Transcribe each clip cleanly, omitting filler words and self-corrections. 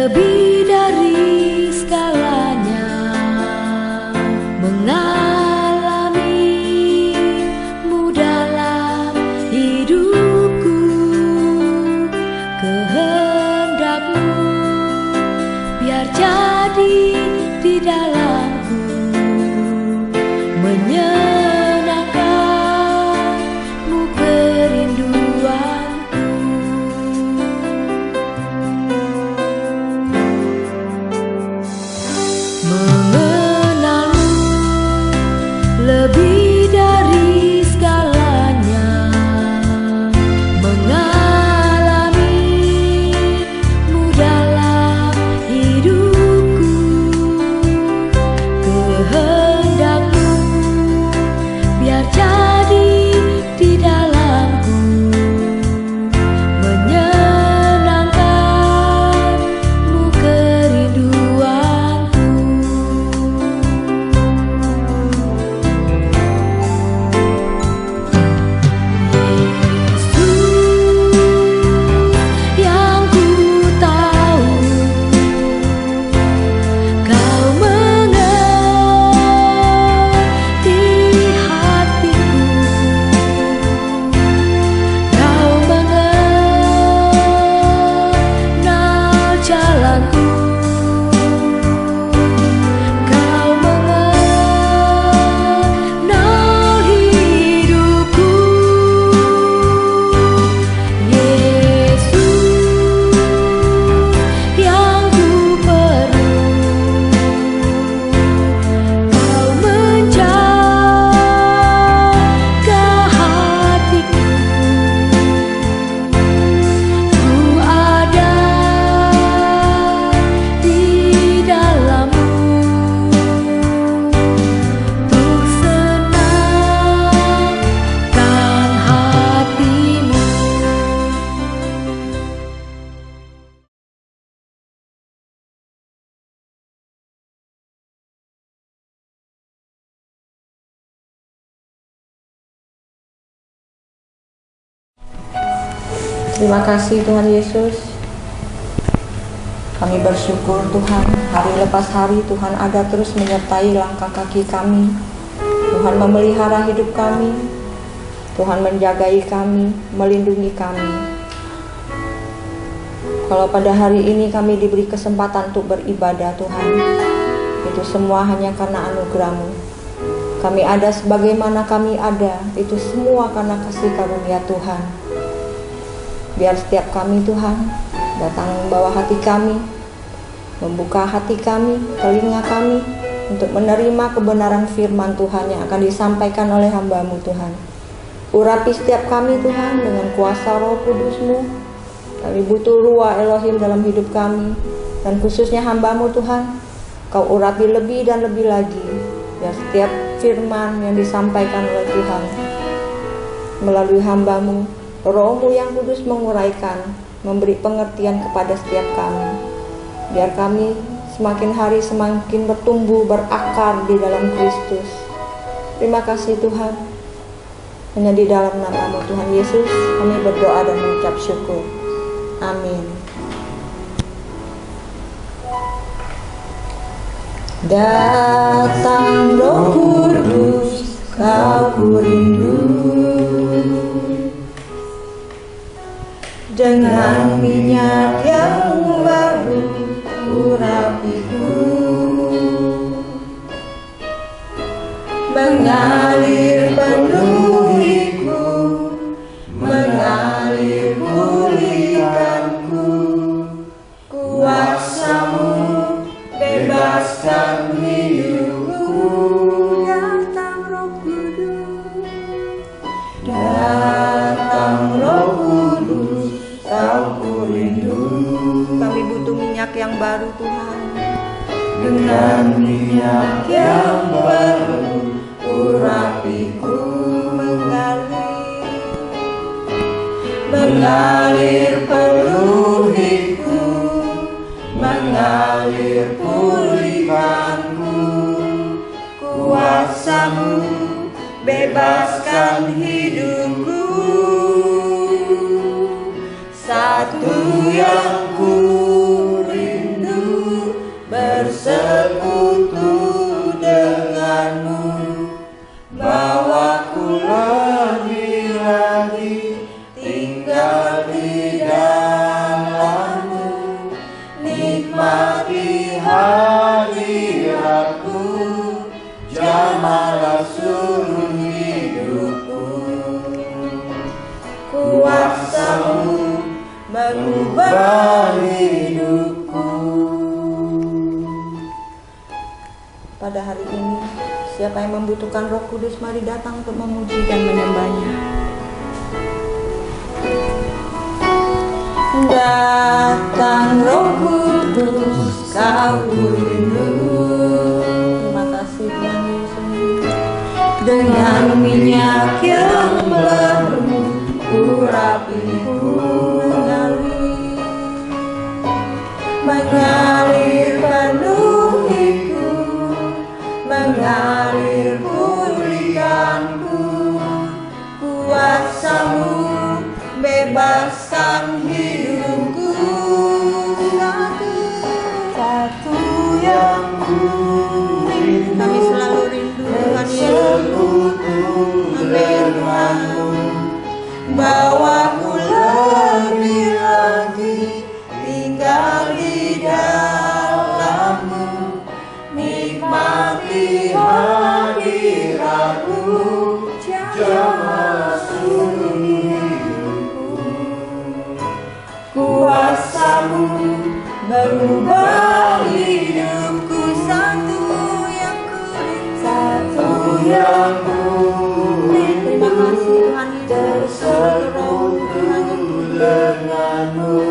lebih dari segalanya, mengalamimu dalam hidupku. Kehendakmu biar jadi di dalamku, menyenangkanmu kerinduanku. Mengenalmu lebih dari segalanya, mengalamimu dalam hidupku. Kehendakmu biar jadi di dalamku, menyenangkanmu kerinduanku. Yesus yang ku tahu, Kau mengerti hatiku, Kau mengenal jalanku, Kau mengenal hidupku. Yesus yang ku perlu, Kau menjaga hatiku. Ku ada di dalammu untuk senangkan hatimu. Terima kasih Tuhan Yesus. Kami bersyukur Tuhan, hari lepas hari Tuhan ada terus menyertai langkah kaki kami. Tuhan memelihara hidup kami, Tuhan menjagai kami, melindungi kami. Kalau pada hari ini kami diberi kesempatan untuk beribadah Tuhan, itu semua hanya karena anugerah-Mu. Kami ada sebagaimana kami ada, itu semua karena kasih karunia Tuhan. Biar setiap kami Tuhan datang membawa hati kami, membuka hati kami, telinga kami untuk menerima kebenaran firman Tuhan yang akan disampaikan oleh hamba-Mu Tuhan. Urapi setiap kami Tuhan dengan kuasa Roh Kudus-Mu. Kami butuh ruah Elohim dalam hidup kami, dan khususnya hamba-Mu Tuhan, Kau urapi lebih dan lebih lagi, biar setiap firman yang disampaikan oleh Tuhan melalui hamba-Mu, Roh-Mu yang kudus menguraikan, memberi pengertian kepada setiap kami. Biar kami semakin hari semakin bertumbuh, berakar di dalam Kristus. Terima kasih Tuhan. Hanya di dalam nama-Mu Tuhan Yesus kami berdoa dan mengucap syukur. Amin. Datang Roh Kudus, Kau ku rindu, dengan minyak yang baru urapiku, mengalir penuhiku, mengalir pulihkanku. Kuasa-Mu bebaskan hidupku. Datang Roh Kudus, datang Roh Kudus, Kau ku rindu. Kami butuh minyak yang baru Tuhan. Dengan minyak yang baru urapiku, mengalir penuhiku, mengalir pulihkanku. Kuasa-Mu bebaskan hidupku. Satu yang ku rindu, mengubah hidupku. Pada hari ini, siapa yang membutuhkan Roh Kudus, mari datang untuk memuji dan menyembahnya. Datang Roh Kudus, kau rindu. Terima kasih Tuhan Yesus. Dengan minyak yang baru, urapiku mengalir penuhiku, mengalir pulihkanku. Kuasamu bebaskan hidupku. Satu yang ku rindu, kami selalu rindu Tuhan Yesus. Amin. Bawaku lebih lagi tinggal di dalam-Mu, nikmati hadirat-Mu, jamah seluruh hidupku. Kuasa-Mu mengubah hidupku. Satu yang ku terima kasih Tuhan Yesus. Denganmu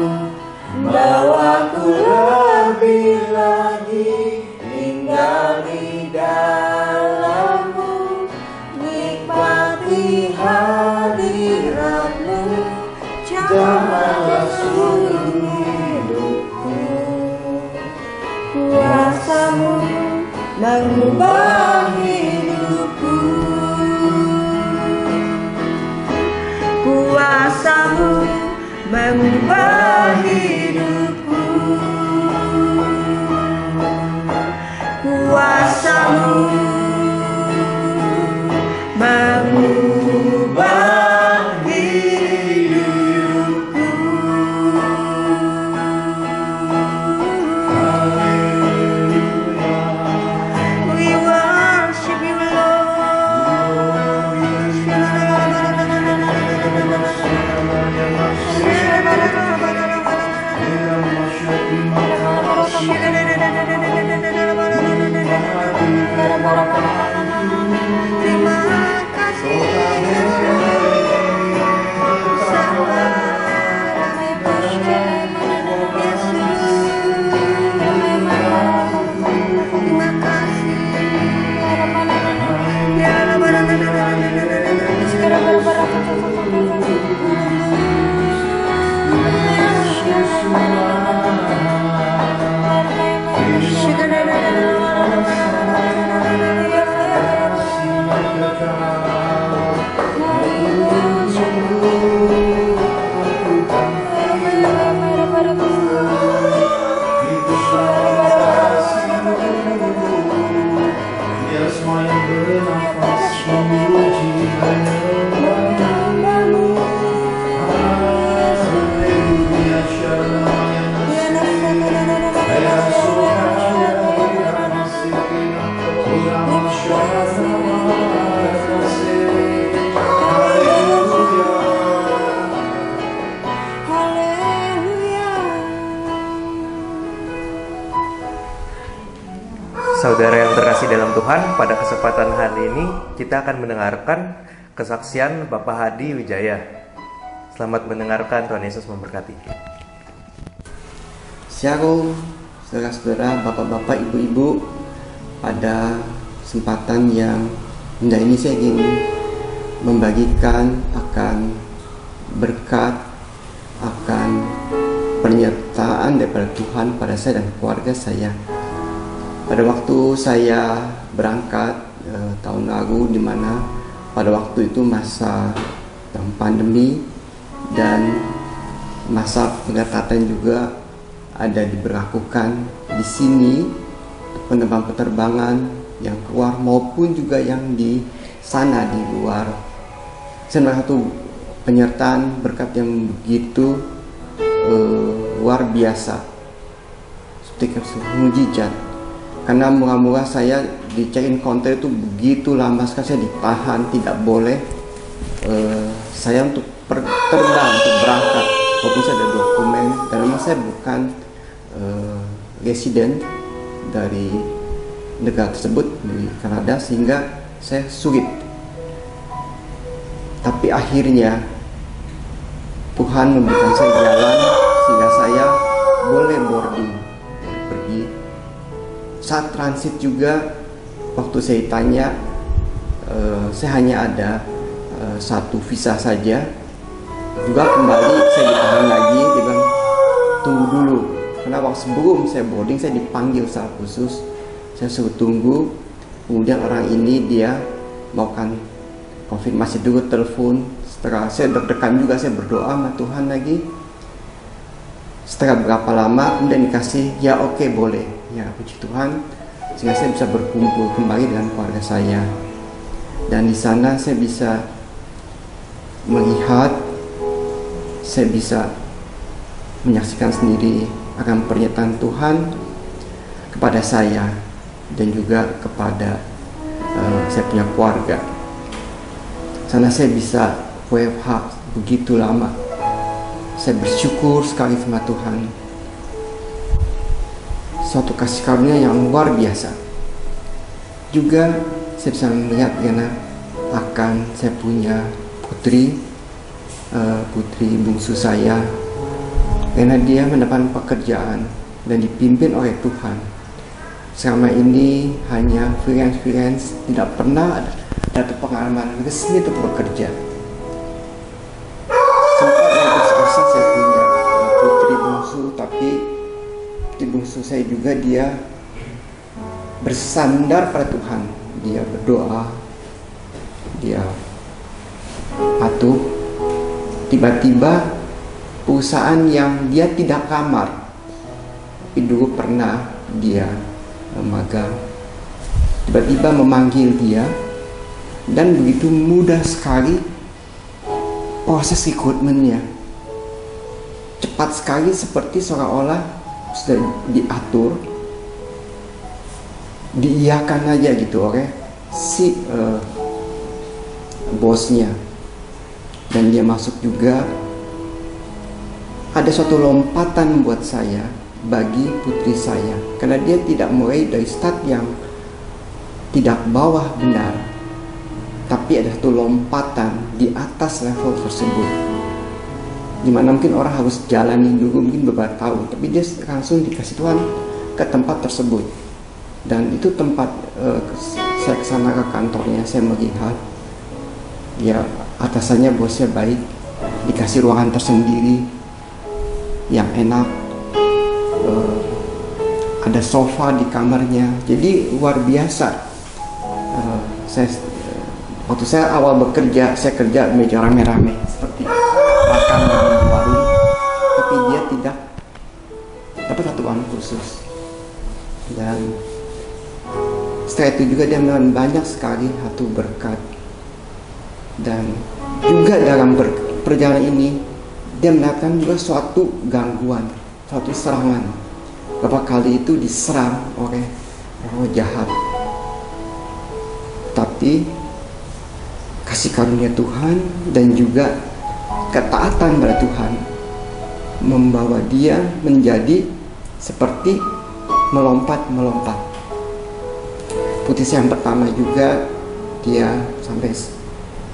bawaku lebih lagi tinggal di dalam-Mu, nikmati hadirat-Mu, jamah seluruh hidupku. Kuasa-Mu mengubah hidupku. Kuasa-Mu mengubah hidupku. Kuasa-Mu mengubah hidupku. We worship you, terima kasih Saudara yang terkasih dalam Tuhan, pada kesempatan hari ini kita akan mendengarkan kesaksian Bapak Hadi Wijaya. Selamat mendengarkan, Tuhan Yesus memberkati. Shalom, saudara-saudara, bapak-bapak, ibu-ibu. Pada kesempatan yang indah ini saya ingin membagikan akan berkat, akan penyertaan daripada Tuhan pada saya dan keluarga saya. Pada waktu saya berangkat tahun lalu, di mana pada waktu itu masa pandemi dan masa pengetatan juga ada diberlakukan di sini, penerbangan yang keluar maupun juga yang di sana di luar. Saya melihat satu penyertaan berkat yang begitu luar biasa, seperti mujizat. Karena mula-mula saya di check-in counter itu begitu lama sekali, saya ditahan, tidak boleh saya untuk terbang, untuk berangkat. walaupun saya ada dokumen, dan memang saya bukan resident dari negara tersebut, di Kanada, sehingga saya sulit. Tapi akhirnya Tuhan memberikan saya jalan sehingga saya boleh boarding, pergi. Saat transit juga, waktu saya tanya, saya hanya ada satu visa saja. Juga kembali saya ditahan lagi, dia bilang tunggu dulu, karena waktu sebelum saya boarding saya dipanggil secara khusus. Saya suruh tunggu, kemudian orang ini dia maukan konfirmasi dulu, telepon. Setelah saya deg-degan juga, saya berdoa sama Tuhan lagi. Setelah berapa lama kemudian dikasih ya oke, boleh ya, puji Tuhan, sehingga saya bisa berkumpul kembali dengan keluarga saya. Dan di sana saya bisa melihat, saya bisa menyaksikan sendiri akan pernyataan Tuhan kepada saya dan juga kepada saya punya keluarga. Sana saya bisa WFH begitu lama. Saya bersyukur sekali sama Tuhan. Suatu kasih karunia yang luar biasa. Juga saya bisa melihat karena akan saya punya putri bungsu saya, karena dia mendapat pekerjaan dan dipimpin oleh Tuhan. Selama ini hanya freelance, tidak pernah ada pengalaman resmi untuk bekerja. Sempat yang berasa saya punya putri bungsu, tapi putri bungsu saya juga dia bersandar pada Tuhan. Dia berdoa, dia patuh. Tiba-tiba perusahaan yang dia tidak lamar, tapi dulu pernah dia magang, tiba-tiba memanggil dia, dan begitu mudah sekali proses rekrutmennya, cepat sekali, seperti seolah-olah sudah diatur, diiyakan aja gitu oleh si bosnya. Dan dia masuk juga. Ada suatu lompatan buat saya, bagi putri saya, karena dia tidak mulai dari start yang tidak bawah benar, tapi ada satu lompatan di atas level tersebut, dimana mungkin orang harus jalani dulu mungkin beberapa tahun, tapi dia langsung dikasih Tuhan ke tempat tersebut. Dan itu tempat saya kesana ke kantornya, saya melihat ya atasannya, bosnya baik, dikasih ruangan tersendiri yang enak, ada sofa di kamarnya, jadi luar biasa. Waktu saya awal bekerja, saya kerja meja rame-rame seperti makan di warung, tapi dia tidak dapat satu ruangan khusus. Dan setelah itu juga dia melakukan banyak sekali satu berkat. Dan juga dalam perjalanan ini dia mendapatkan juga suatu gangguan, suatu serangan. Beberapa kali itu diserang oleh roh jahat. Tapi kasih karunia Tuhan dan juga ketaatan pada Tuhan membawa dia menjadi seperti melompat-melompat. Putri yang pertama juga, dia sampai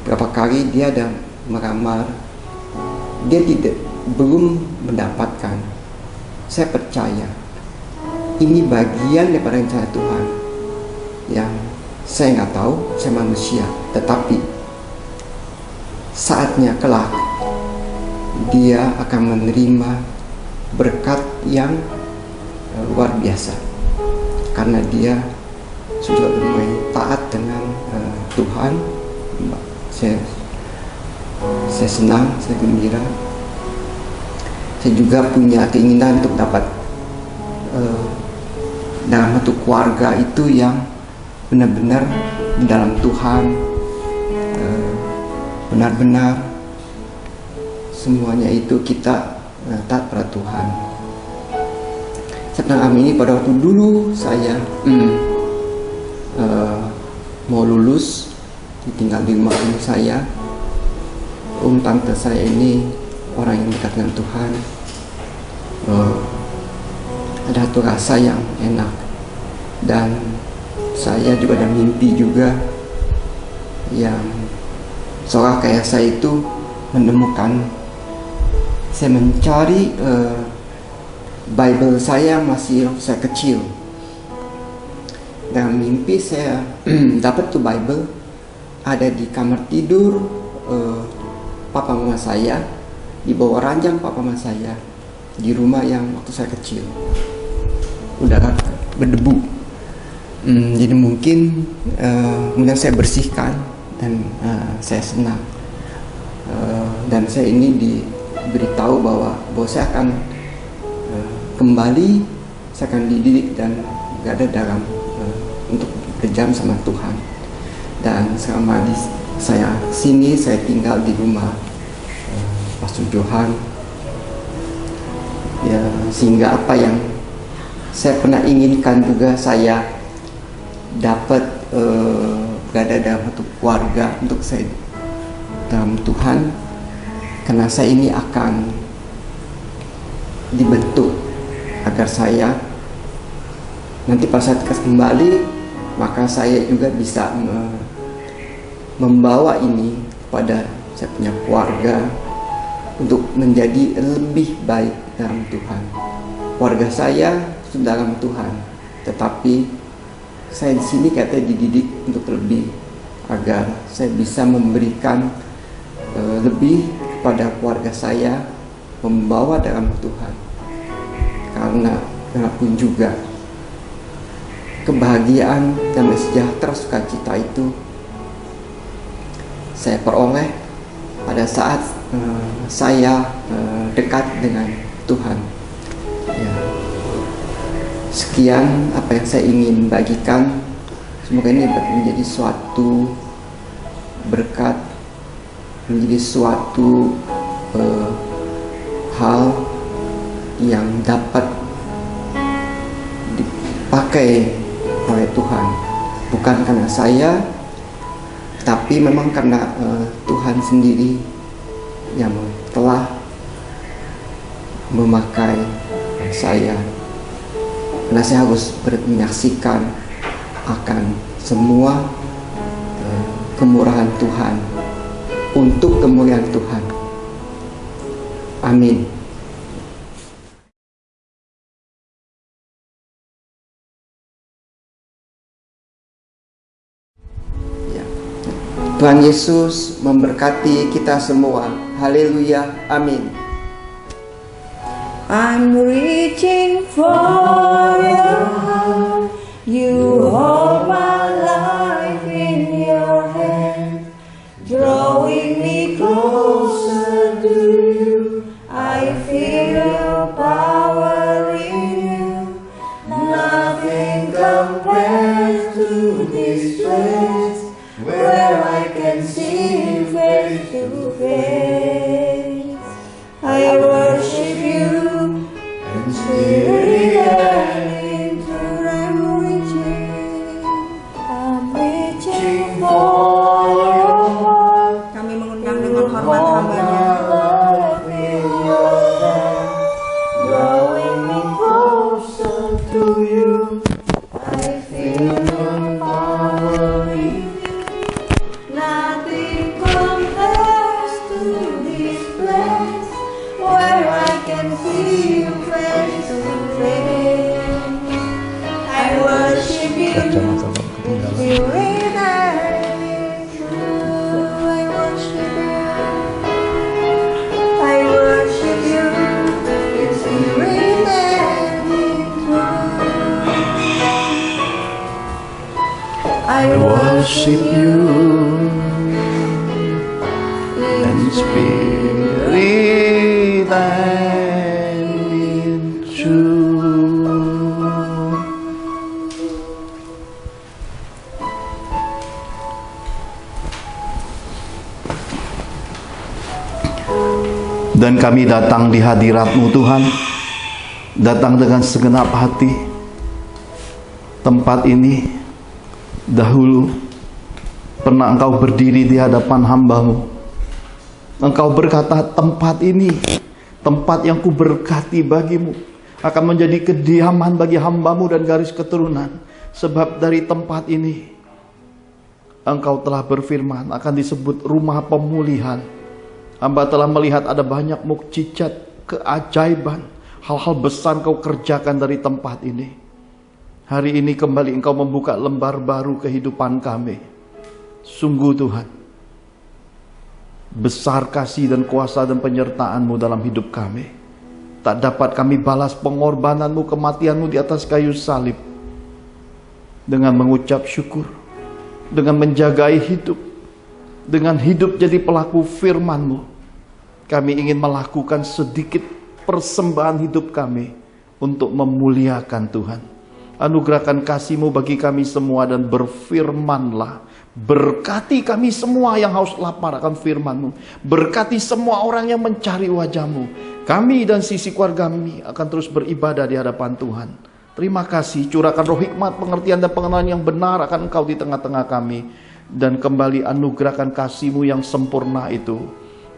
berapa kali dia ada meramar, dia belum mendapatkan. Saya percaya ini bagian daripada rencana Tuhan yang saya nggak tahu, saya manusia, tetapi saatnya kelak dia akan menerima berkat yang luar biasa, karena dia sudah mulai taat dengan Tuhan. Saya senang, saya gembira. Saya juga punya keinginan untuk dapat dalam satu keluarga itu yang benar-benar di dalam Tuhan, benar-benar semuanya itu kita taat pada Tuhan. Saya pernah ini pada waktu dulu saya mau lulus, tinggal di rumah saya. Tante saya ini orang yang dekat dengan Tuhan, ada satu rasa yang enak. Dan saya juga ada mimpi juga yang seolah kayak saya itu menemukan, saya mencari Bible saya masih waktu saya kecil. Dalam mimpi saya dapat tuh Bible ada di kamar tidur papa mama saya, di bawah ranjang papa mama saya, di rumah yang waktu saya kecil udah berdebu. Jadi mungkin kemudian saya bersihkan dan saya senang, dan saya ini diberitahu bahwa saya akan kembali, saya akan dididik dan gak ada dalam untuk berjam sama Tuhan. Dan selama saya sini, saya tinggal di rumah Pastor Johan, ya, sehingga apa yang saya pernah inginkan juga saya dapat berada dalam satu keluarga untuk saya dalam Tuhan, karena saya ini akan dibentuk agar saya nanti pada saat kembali, maka saya juga bisa membawa ini kepada saya punya keluarga untuk menjadi lebih baik dalam Tuhan. Keluarga saya sudah dalam Tuhan, tetapi saya di sini katanya dididik untuk lebih, agar saya bisa memberikan lebih kepada keluarga saya, membawa dalam Tuhan. Karena pun juga kebahagiaan, damai sejahtera, sukacita itu saya peroleh pada saat saya dekat dengan Tuhan. Ya. Sekian apa yang saya ingin bagikan. Semoga ini menjadi suatu berkat, menjadi suatu hal yang dapat dipakai oleh Tuhan, bukan karena saya, tapi memang karena Tuhan sendiri yang telah memakai saya. Karena saya harus menyaksikan akan semua kemurahan Tuhan, untuk kemuliaan Tuhan. Amin. Tuhan Yesus memberkati kita semua. Haleluya. Amin. I'm reaching for your heart. You hold my life in your hand, drawing me closer to you. I feel your power in you. Nothing compares to this place, where I can see you face to face. I worship you in spirit and in truth. I'm reaching for your heart. Kami mengundang dengan hormat hambanya. Drawing me closer to you. I feel your power in you. Nothing compares to this place, where I can see you face to face. I worship you in spirit and in truth. I worship you. I worship you in spirit and in truth. I worship you in spirit and in truth. Dan kami datang di hadirat-Mu Tuhan, datang dengan segenap hati. Tempat ini dahulu pernah Engkau berdiri di hadapan hamba-Mu, Engkau berkata, tempat ini, tempat yang kuberkati bagimu, akan menjadi kediaman bagi hambamu dan garis keturunan. Sebab dari tempat ini, Engkau telah berfirman, akan disebut rumah pemulihan. Hamba telah melihat ada banyak mukjizat, keajaiban, hal-hal besar Engkau kerjakan dari tempat ini. Hari ini kembali Engkau membuka lembar baru kehidupan kami. Sungguh Tuhan, besar kasih dan kuasa dan penyertaan-Mu dalam hidup kami. Tak dapat kami balas pengorbanan-Mu, kematian-Mu di atas kayu salib. Dengan mengucap syukur, dengan menjagai hidup, dengan hidup jadi pelaku firman-Mu, kami ingin melakukan sedikit persembahan hidup kami untuk memuliakan Tuhan. Anugerahkan kasih-Mu bagi kami semua dan berfirmanlah. Berkati kami semua yang haus lapar akan firman-Mu. Berkati semua orang yang mencari wajah-Mu. Kami dan sisi keluarga kami akan terus beribadah di hadapan Tuhan. Terima kasih, curahkan roh hikmat, pengertian dan pengenalan yang benar akan Engkau di tengah-tengah kami. Dan kembali anugerahkan kasih-Mu yang sempurna itu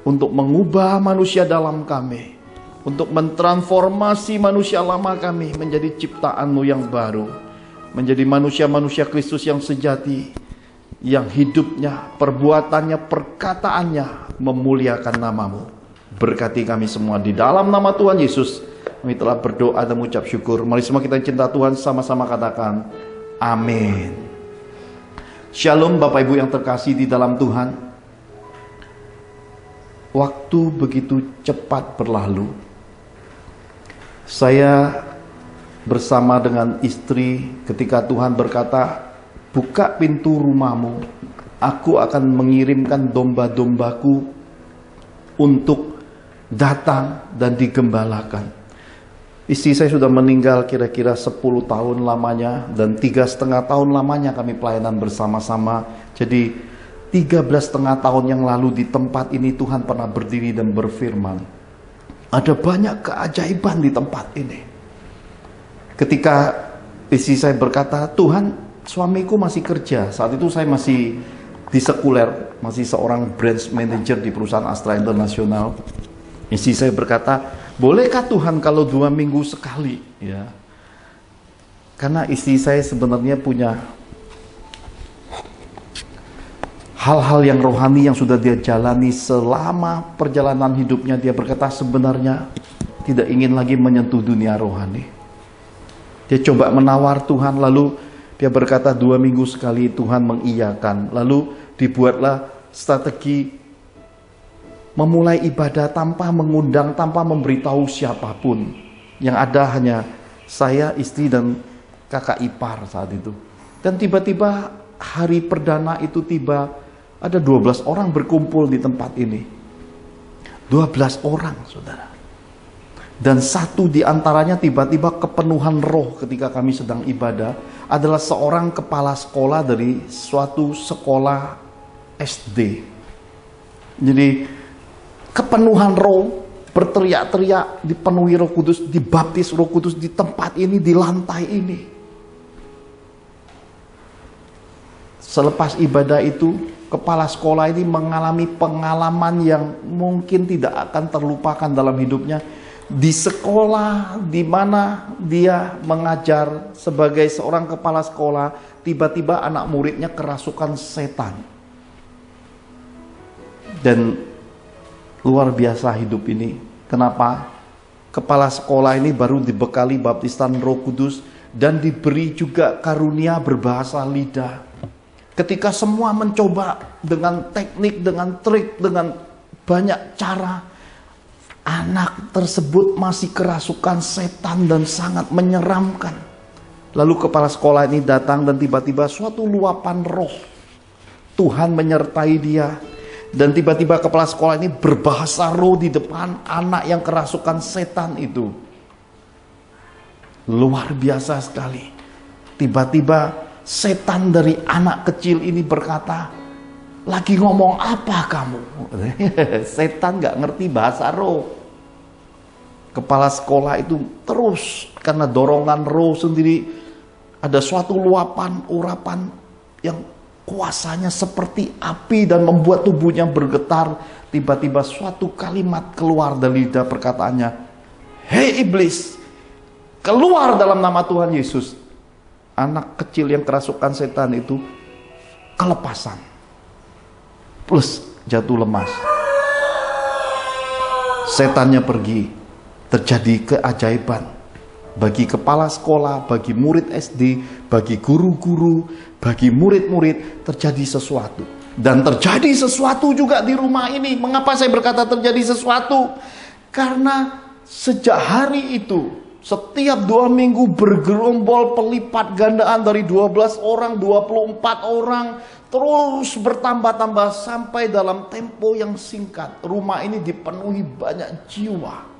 untuk mengubah manusia dalam kami, untuk mentransformasi manusia lama kami menjadi ciptaan-Mu yang baru, menjadi manusia-manusia Kristus yang sejati, yang hidupnya, perbuatannya, perkataannya memuliakan nama-Mu. Berkati kami semua di dalam nama Tuhan Yesus. Kami telah berdoa dan mengucap syukur. Mari semua kita cinta Tuhan sama-sama katakan amin. Shalom Bapak Ibu yang terkasih di dalam Tuhan. Waktu begitu cepat berlalu. Saya bersama dengan istri ketika Tuhan berkata, buka pintu rumahmu, aku akan mengirimkan domba-dombaku untuk datang dan digembalakan. Istri saya sudah meninggal kira-kira 10 tahun lamanya, dan 3,5 tahun lamanya kami pelayanan bersama-sama. Jadi 13,5 tahun yang lalu di tempat ini Tuhan pernah berdiri dan berfirman, ada banyak keajaiban di tempat ini. Ketika istri saya berkata, Tuhan, suamiku masih kerja. Saat itu saya masih di sekuler, masih seorang branch manager di perusahaan Astra Internasional. Istri saya berkata, bolehkah Tuhan kalau 2 minggu sekali? Ya, karena istri saya sebenarnya punya hal-hal yang rohani yang sudah dia jalani selama perjalanan hidupnya. Dia berkata sebenarnya tidak ingin lagi menyentuh dunia rohani. Dia coba menawar Tuhan, lalu dia berkata 2 minggu sekali Tuhan mengiyakan. Lalu dibuatlah strategi memulai ibadah tanpa mengundang, tanpa memberitahu siapapun. Yang ada hanya saya, istri, dan kakak ipar saat itu. Dan tiba-tiba hari perdana itu tiba, ada 12 orang berkumpul di tempat ini. 12 orang, saudara. Dan satu di antaranya tiba-tiba kepenuhan roh ketika kami sedang ibadah, adalah seorang kepala sekolah dari suatu sekolah SD. Jadi kepenuhan roh, berteriak-teriak, dipenuhi Roh Kudus, dibaptis Roh Kudus di tempat ini, di lantai ini. Selepas ibadah itu, kepala sekolah ini mengalami pengalaman yang mungkin tidak akan terlupakan dalam hidupnya. Di sekolah di mana dia mengajar sebagai seorang kepala sekolah, tiba-tiba anak muridnya kerasukan setan. Dan luar biasa hidup ini. Kenapa? Kepala sekolah ini baru dibekali baptisan Roh Kudus dan diberi juga karunia berbahasa lidah. Ketika semua mencoba dengan teknik, dengan trik, dengan banyak cara, anak tersebut masih kerasukan setan dan sangat menyeramkan. Lalu kepala sekolah ini datang dan tiba-tiba suatu luapan roh Tuhan menyertai dia. Dan tiba-tiba kepala sekolah ini berbahasa roh di depan anak yang kerasukan setan itu. Luar biasa sekali. Tiba-tiba setan dari anak kecil ini berkata, lagi ngomong apa kamu? Setan gak ngerti bahasa roh. Kepala sekolah itu terus, karena dorongan roh sendiri, ada suatu luapan, urapan yang kuasanya seperti api dan membuat tubuhnya bergetar. Tiba-tiba suatu kalimat keluar dari lidah perkataannya, "Hei iblis, keluar dalam nama Tuhan Yesus." Anak kecil yang kerasukan setan itu kelepasan plus jatuh lemas. Setannya pergi. Terjadi keajaiban bagi kepala sekolah, bagi murid SD, bagi guru-guru, bagi murid-murid. Terjadi sesuatu. Dan terjadi sesuatu juga di rumah ini. Mengapa saya berkata terjadi sesuatu? Karena sejak hari itu, setiap 2 minggu bergerombol pelipat gandaan dari 12 orang, 24 orang, terus bertambah-tambah sampai dalam tempo yang singkat. Rumah ini dipenuhi banyak jiwa.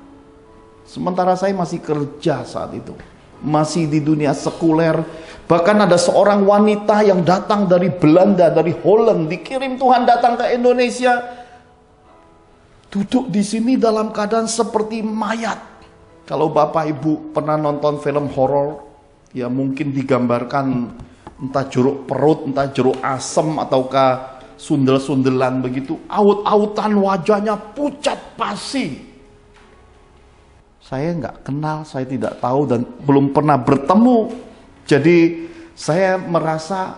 Sementara saya masih kerja saat itu. Masih di dunia sekuler. Bahkan ada seorang wanita yang datang dari Belanda, dari Holland. Dikirim Tuhan datang ke Indonesia. Duduk di sini dalam keadaan seperti mayat. Kalau Bapak Ibu pernah nonton film horor, ya mungkin digambarkan entah jeruk perut, entah jeruk asem, ataukah sundel-sundelan begitu. Aut-autan, wajahnya pucat pasi. Saya nggak kenal, saya tidak tahu dan belum pernah bertemu. Jadi saya merasa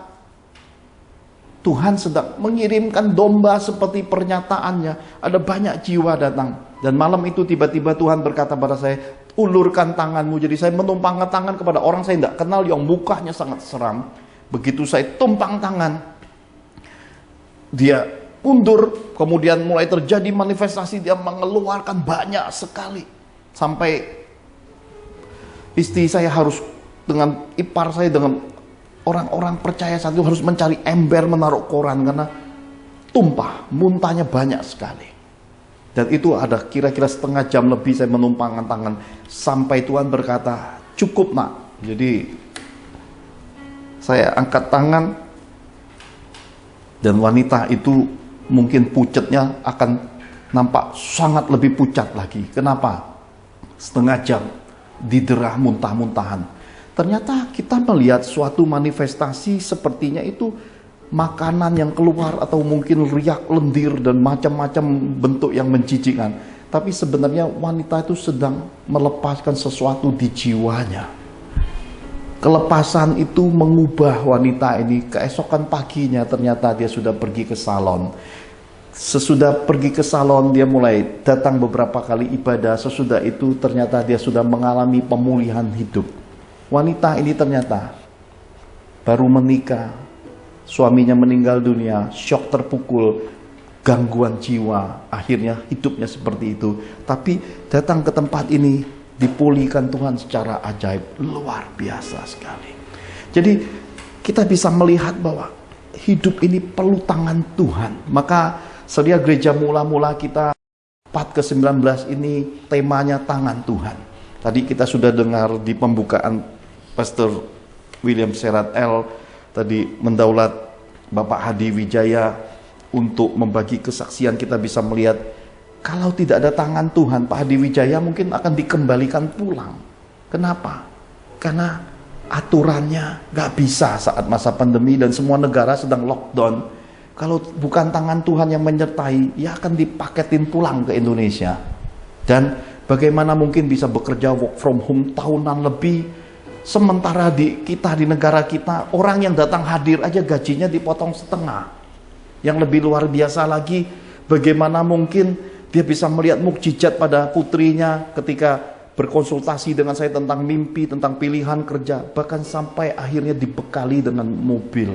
Tuhan sedang mengirimkan domba seperti pernyataannya. Ada banyak jiwa datang. Dan malam itu tiba-tiba Tuhan berkata pada saya, "Ulurkan tanganmu." Jadi saya menumpangkan tangan kepada orang saya tidak kenal yang mukanya sangat seram. Begitu saya tumpang tangan, dia mundur. Kemudian mulai terjadi manifestasi, dia mengeluarkan banyak sekali. Sampai istri saya harus dengan ipar saya, dengan orang-orang percaya saat itu harus mencari ember menaruh koran karena tumpah, muntahnya banyak sekali. Dan itu ada kira-kira setengah jam lebih saya menumpangkan tangan sampai Tuhan berkata, "Cukup nak." Jadi saya angkat tangan dan wanita itu mungkin pucatnya akan nampak sangat lebih pucat lagi. Kenapa? Setengah jam diderah muntah-muntahan. Ternyata kita melihat suatu manifestasi sepertinya itu makanan yang keluar atau mungkin riak, lendir dan macam-macam bentuk yang menjijikkan. Tapi sebenarnya wanita itu sedang melepaskan sesuatu di jiwanya. Kelepasan itu mengubah wanita ini. Keesokan paginya ternyata dia sudah pergi ke salon. Sesudah pergi ke salon, dia mulai datang beberapa kali ibadah. Sesudah itu ternyata dia sudah mengalami pemulihan hidup. Wanita ini ternyata baru menikah, suaminya meninggal dunia, syok terpukul, gangguan jiwa, akhirnya hidupnya seperti itu. Tapi datang ke tempat ini, dipulihkan Tuhan secara ajaib, luar biasa sekali. Jadi kita bisa melihat bahwa hidup ini perlu tangan Tuhan. Maka sedia gereja mula-mula kita 4 ke 19 ini temanya tangan Tuhan. Tadi kita sudah dengar di pembukaan Pastor William Serat L tadi mendaulat Bapak Hadi Wijaya untuk membagi kesaksian. Kita bisa melihat kalau tidak ada tangan Tuhan, Pak Hadi Wijaya mungkin akan dikembalikan pulang. Kenapa? Karena aturannya gak bisa saat masa pandemi dan semua negara sedang lockdown. Kalau bukan tangan Tuhan yang menyertai, ya akan dipaketin pulang ke Indonesia. Dan bagaimana mungkin bisa bekerja work from home tahunan lebih, sementara di negara kita, orang yang datang hadir aja gajinya dipotong setengah. Yang lebih luar biasa lagi, bagaimana mungkin dia bisa melihat mukjizat pada putrinya ketika berkonsultasi dengan saya tentang mimpi, tentang pilihan kerja, bahkan sampai akhirnya dibekali dengan mobil.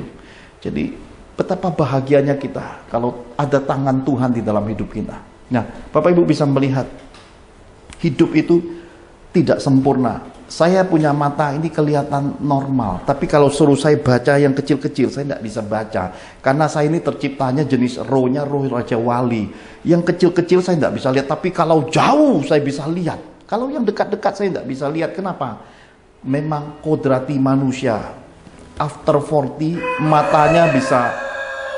Jadi betapa bahagianya kita kalau ada tangan Tuhan di dalam hidup kita. Nah, Bapak Ibu bisa melihat hidup itu tidak sempurna. Saya punya mata ini kelihatan normal, tapi kalau suruh saya baca yang kecil-kecil saya tidak bisa baca karena saya ini terciptanya jenis rohnya roh Raja Wali. Yang kecil-kecil saya tidak bisa lihat, tapi kalau jauh saya bisa lihat. Kalau yang dekat-dekat saya tidak bisa lihat. Kenapa? Memang kodrati manusia. After 40 matanya bisa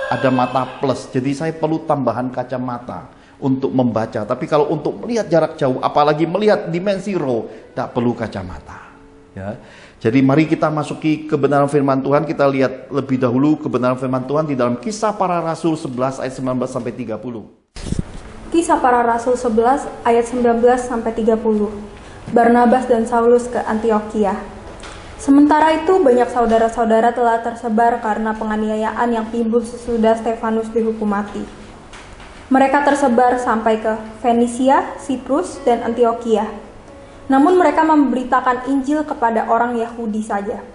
ada mata plus, jadi saya perlu tambahan kacamata untuk membaca. Tapi kalau untuk melihat jarak jauh, apalagi melihat dimensi roh, tak perlu kacamata. Ya. Jadi mari kita masuki kebenaran firman Tuhan. Kita lihat lebih dahulu kebenaran firman Tuhan di dalam Kisah Para Rasul 11 ayat 19 sampai 30. Kisah Para Rasul 11 ayat 19 sampai 30. Barnabas dan Saulus ke Antiokhia. Sementara itu banyak saudara-saudara telah tersebar karena penganiayaan yang timbul sesudah Stefanus dihukum mati. Mereka tersebar sampai ke Fenisia, Siprus, dan Antiokhia. Namun mereka memberitakan Injil kepada orang Yahudi saja.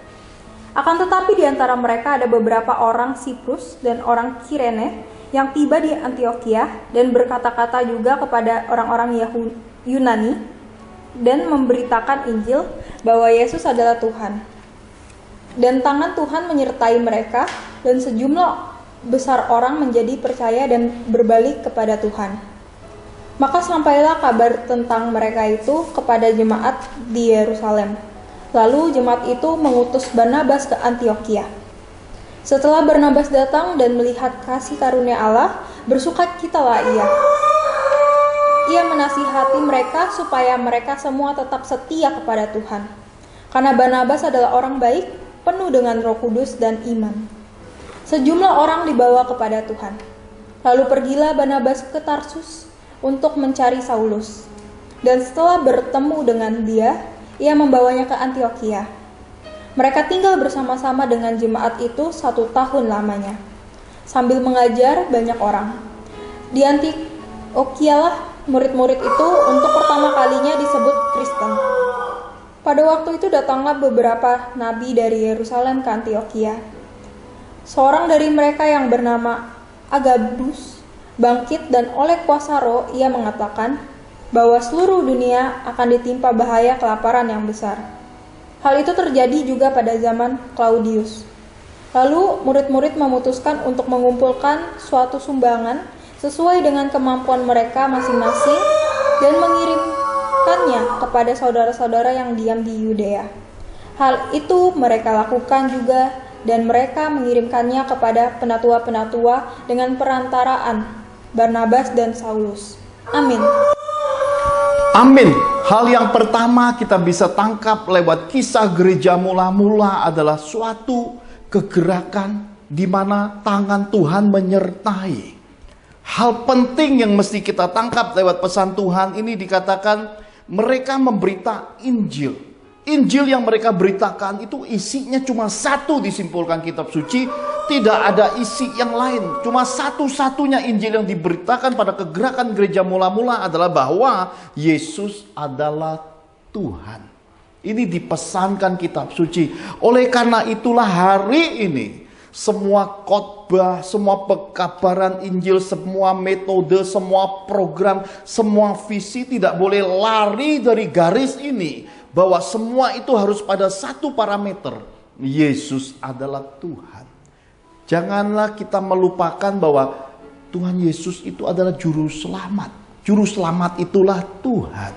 Akan tetapi di antara mereka ada beberapa orang Siprus dan orang Kirene yang tiba di Antiokhia dan berkata-kata juga kepada orang-orang Yunani dan memberitakan Injil bahwa Yesus adalah Tuhan. Dan tangan Tuhan menyertai mereka dan sejumlah besar orang menjadi percaya dan berbalik kepada Tuhan. Maka sampailah kabar tentang mereka itu kepada jemaat di Yerusalem. Lalu jemaat itu mengutus Barnabas ke Antiokhia. Setelah Barnabas datang dan melihat kasih karunia Allah, bersukacitalah ia. Ia menasihati mereka supaya mereka semua tetap setia kepada Tuhan. Karena Barnabas adalah orang baik, penuh dengan Roh Kudus dan iman. Sejumlah orang dibawa kepada Tuhan. Lalu pergilah Barnabas ke Tarsus untuk mencari Saulus. Dan setelah bertemu dengan dia, ia membawanya ke Antiokhia. Mereka tinggal bersama-sama dengan jemaat itu 1 tahun lamanya, sambil mengajar banyak orang. Di Antiokhia murid-murid itu untuk pertama kalinya disebut Kristen. Pada waktu itu datanglah beberapa nabi dari Yerusalem ke Antiokhia. Seorang dari mereka yang bernama Agabus bangkit dan oleh kuasa roh ia mengatakan bahwa seluruh dunia akan ditimpa bahaya kelaparan yang besar. Hal itu terjadi juga pada zaman Claudius. Lalu murid-murid memutuskan untuk mengumpulkan suatu sumbangan sesuai dengan kemampuan mereka masing-masing dan mengirimkannya kepada saudara-saudara yang diam di Yudea. Hal itu mereka lakukan juga dan mereka mengirimkannya kepada penatua-penatua dengan perantaraan Barnabas dan Saulus. Amin. Amin. Hal yang pertama kita bisa tangkap lewat kisah gereja mula-mula adalah suatu kegerakan di mana tangan Tuhan menyertai. Hal penting yang mesti kita tangkap lewat pesan Tuhan ini dikatakan mereka memberita Injil. Injil yang mereka beritakan itu isinya cuma satu, disimpulkan kitab suci, tidak ada isi yang lain. Cuma satu-satunya Injil yang diberitakan pada kegerakan gereja mula-mula adalah bahwa Yesus adalah Tuhan. Ini dipesankan kitab suci. Oleh karena itulah hari ini semua khotbah, semua pekabaran Injil, semua metode, semua program, semua visi tidak boleh lari dari garis ini. Bahwa semua itu harus pada satu parameter. Yesus adalah Tuhan. Janganlah kita melupakan bahwa Tuhan Yesus itu adalah juru selamat. Juru selamat itulah Tuhan.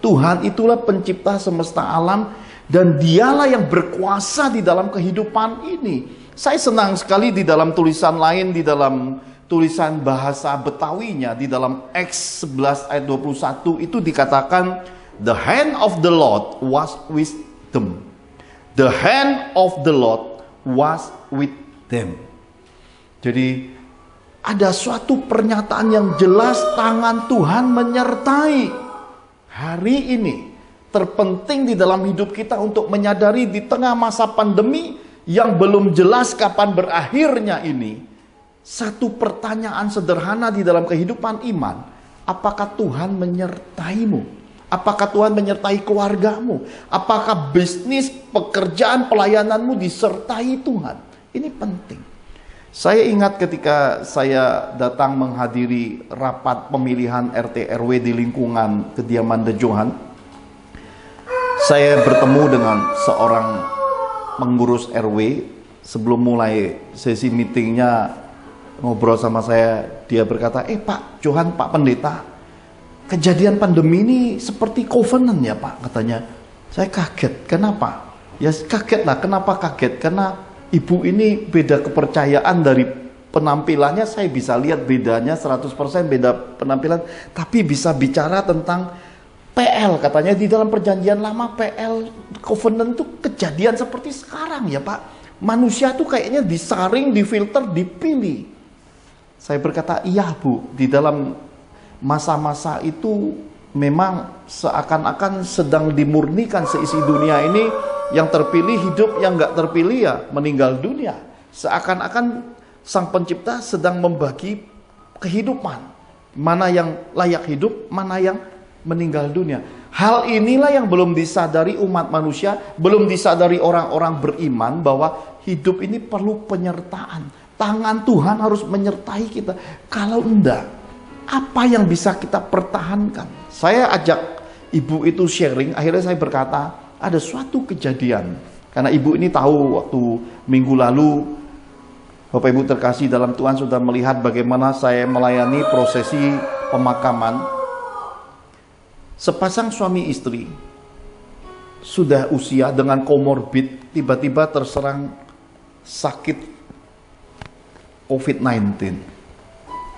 Tuhan itulah pencipta semesta alam. Dan dialah yang berkuasa di dalam kehidupan ini. Saya senang sekali di dalam tulisan lain, di dalam tulisan bahasa Betawinya, di dalam Acts 11 ayat 21 itu dikatakan, the hand of the Lord was with them. The hand of the Lord was with them. Jadi ada suatu pernyataan yang jelas tangan Tuhan menyertai. Hari ini terpenting di dalam hidup kita untuk menyadari di tengah masa pandemi yang belum jelas kapan berakhirnya ini. Satu pertanyaan sederhana di dalam kehidupan iman. Apakah Tuhan menyertaimu? Apakah Tuhan menyertai keluargamu? Apakah bisnis, pekerjaan, pelayananmu disertai Tuhan? Ini penting. Saya ingat ketika saya datang menghadiri rapat pemilihan RT RW di lingkungan kediaman The Johan. Saya bertemu dengan seorang pengurus RW. Sebelum mulai sesi meetingnya ngobrol sama saya, dia berkata, Pak Johan, Pak Pendeta, kejadian pandemi ini seperti covenant ya Pak, katanya. Saya kaget, kenapa? Ya kaget lah, kenapa kaget? Karena ibu ini beda kepercayaan dari penampilannya, saya bisa lihat bedanya 100% beda penampilan. Tapi bisa bicara tentang PL, katanya di dalam perjanjian lama PL covenant itu kejadian seperti sekarang ya Pak. Manusia tuh kayaknya disaring, difilter, dipilih. Saya berkata, iya Bu, di dalam masa-masa itu memang seakan-akan sedang dimurnikan seisi dunia ini. Yang terpilih hidup, yang nggak terpilih ya meninggal dunia. Seakan-akan Sang Pencipta sedang membagi kehidupan. Mana yang layak hidup, mana yang meninggal dunia. Hal inilah yang belum disadari umat manusia, belum disadari orang-orang beriman bahwa hidup ini perlu penyertaan. Tangan Tuhan harus menyertai kita. Kalau enggak, apa yang bisa kita pertahankan? Saya ajak ibu itu sharing, akhirnya saya berkata, ada suatu kejadian. Karena ibu ini tahu waktu minggu lalu, Bapak Ibu terkasih dalam Tuhan sudah melihat bagaimana saya melayani prosesi pemakaman. Sepasang suami istri sudah usia dengan komorbid tiba-tiba terserang sakit COVID-19.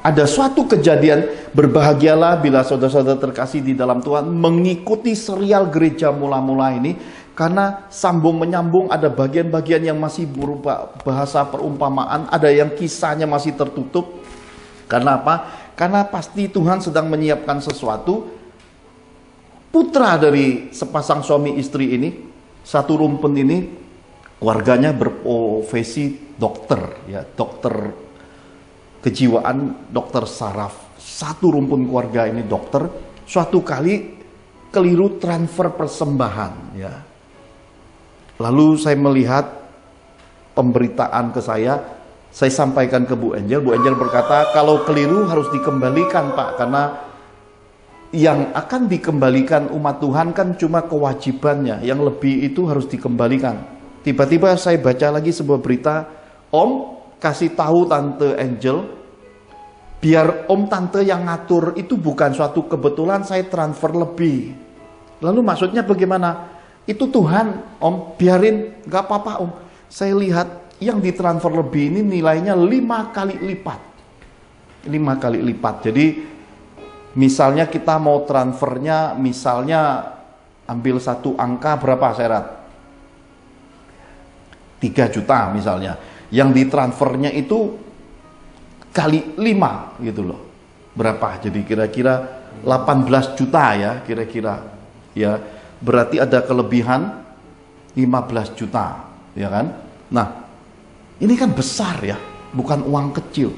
Ada suatu kejadian, berbahagialah bila saudara-saudara terkasih di dalam Tuhan mengikuti serial gereja mula-mula ini. Karena sambung menyambung, ada bagian-bagian yang masih berupa bahasa perumpamaan, ada yang kisahnya masih tertutup. Karena apa? Karena pasti Tuhan sedang menyiapkan sesuatu. Putra dari sepasang suami istri ini, satu rumpun ini, warganya berprofesi dokter, ya, dokter kejiwaan, dokter saraf. Satu rumpun keluarga ini dokter. Suatu kali keliru transfer persembahan, ya. Lalu saya melihat pemberitaan ke saya sampaikan ke Bu Angel. Bu Angel berkata, kalau keliru harus dikembalikan Pak, karena yang akan dikembalikan umat Tuhan kan cuma kewajibannya, yang lebih itu harus dikembalikan. Tiba-tiba saya baca lagi sebuah berita, Om kasih tahu Tante Angel, biar Om Tante yang ngatur, itu bukan suatu kebetulan saya transfer lebih. Lalu maksudnya bagaimana? Itu Tuhan, Om, biarin, gak apa-apa Om. Saya lihat yang ditransfer lebih ini nilainya 5 kali lipat. 5 kali lipat. Jadi misalnya kita mau transfernya, misalnya ambil satu angka berapa Serat? 3 juta misalnya. Yang ditransfernya itu kali 5 gitu loh. Berapa? Jadi kira-kira 18 juta ya, kira-kira. Ya. Berarti ada kelebihan 15 juta, ya kan? Nah, ini kan besar ya, bukan uang kecil.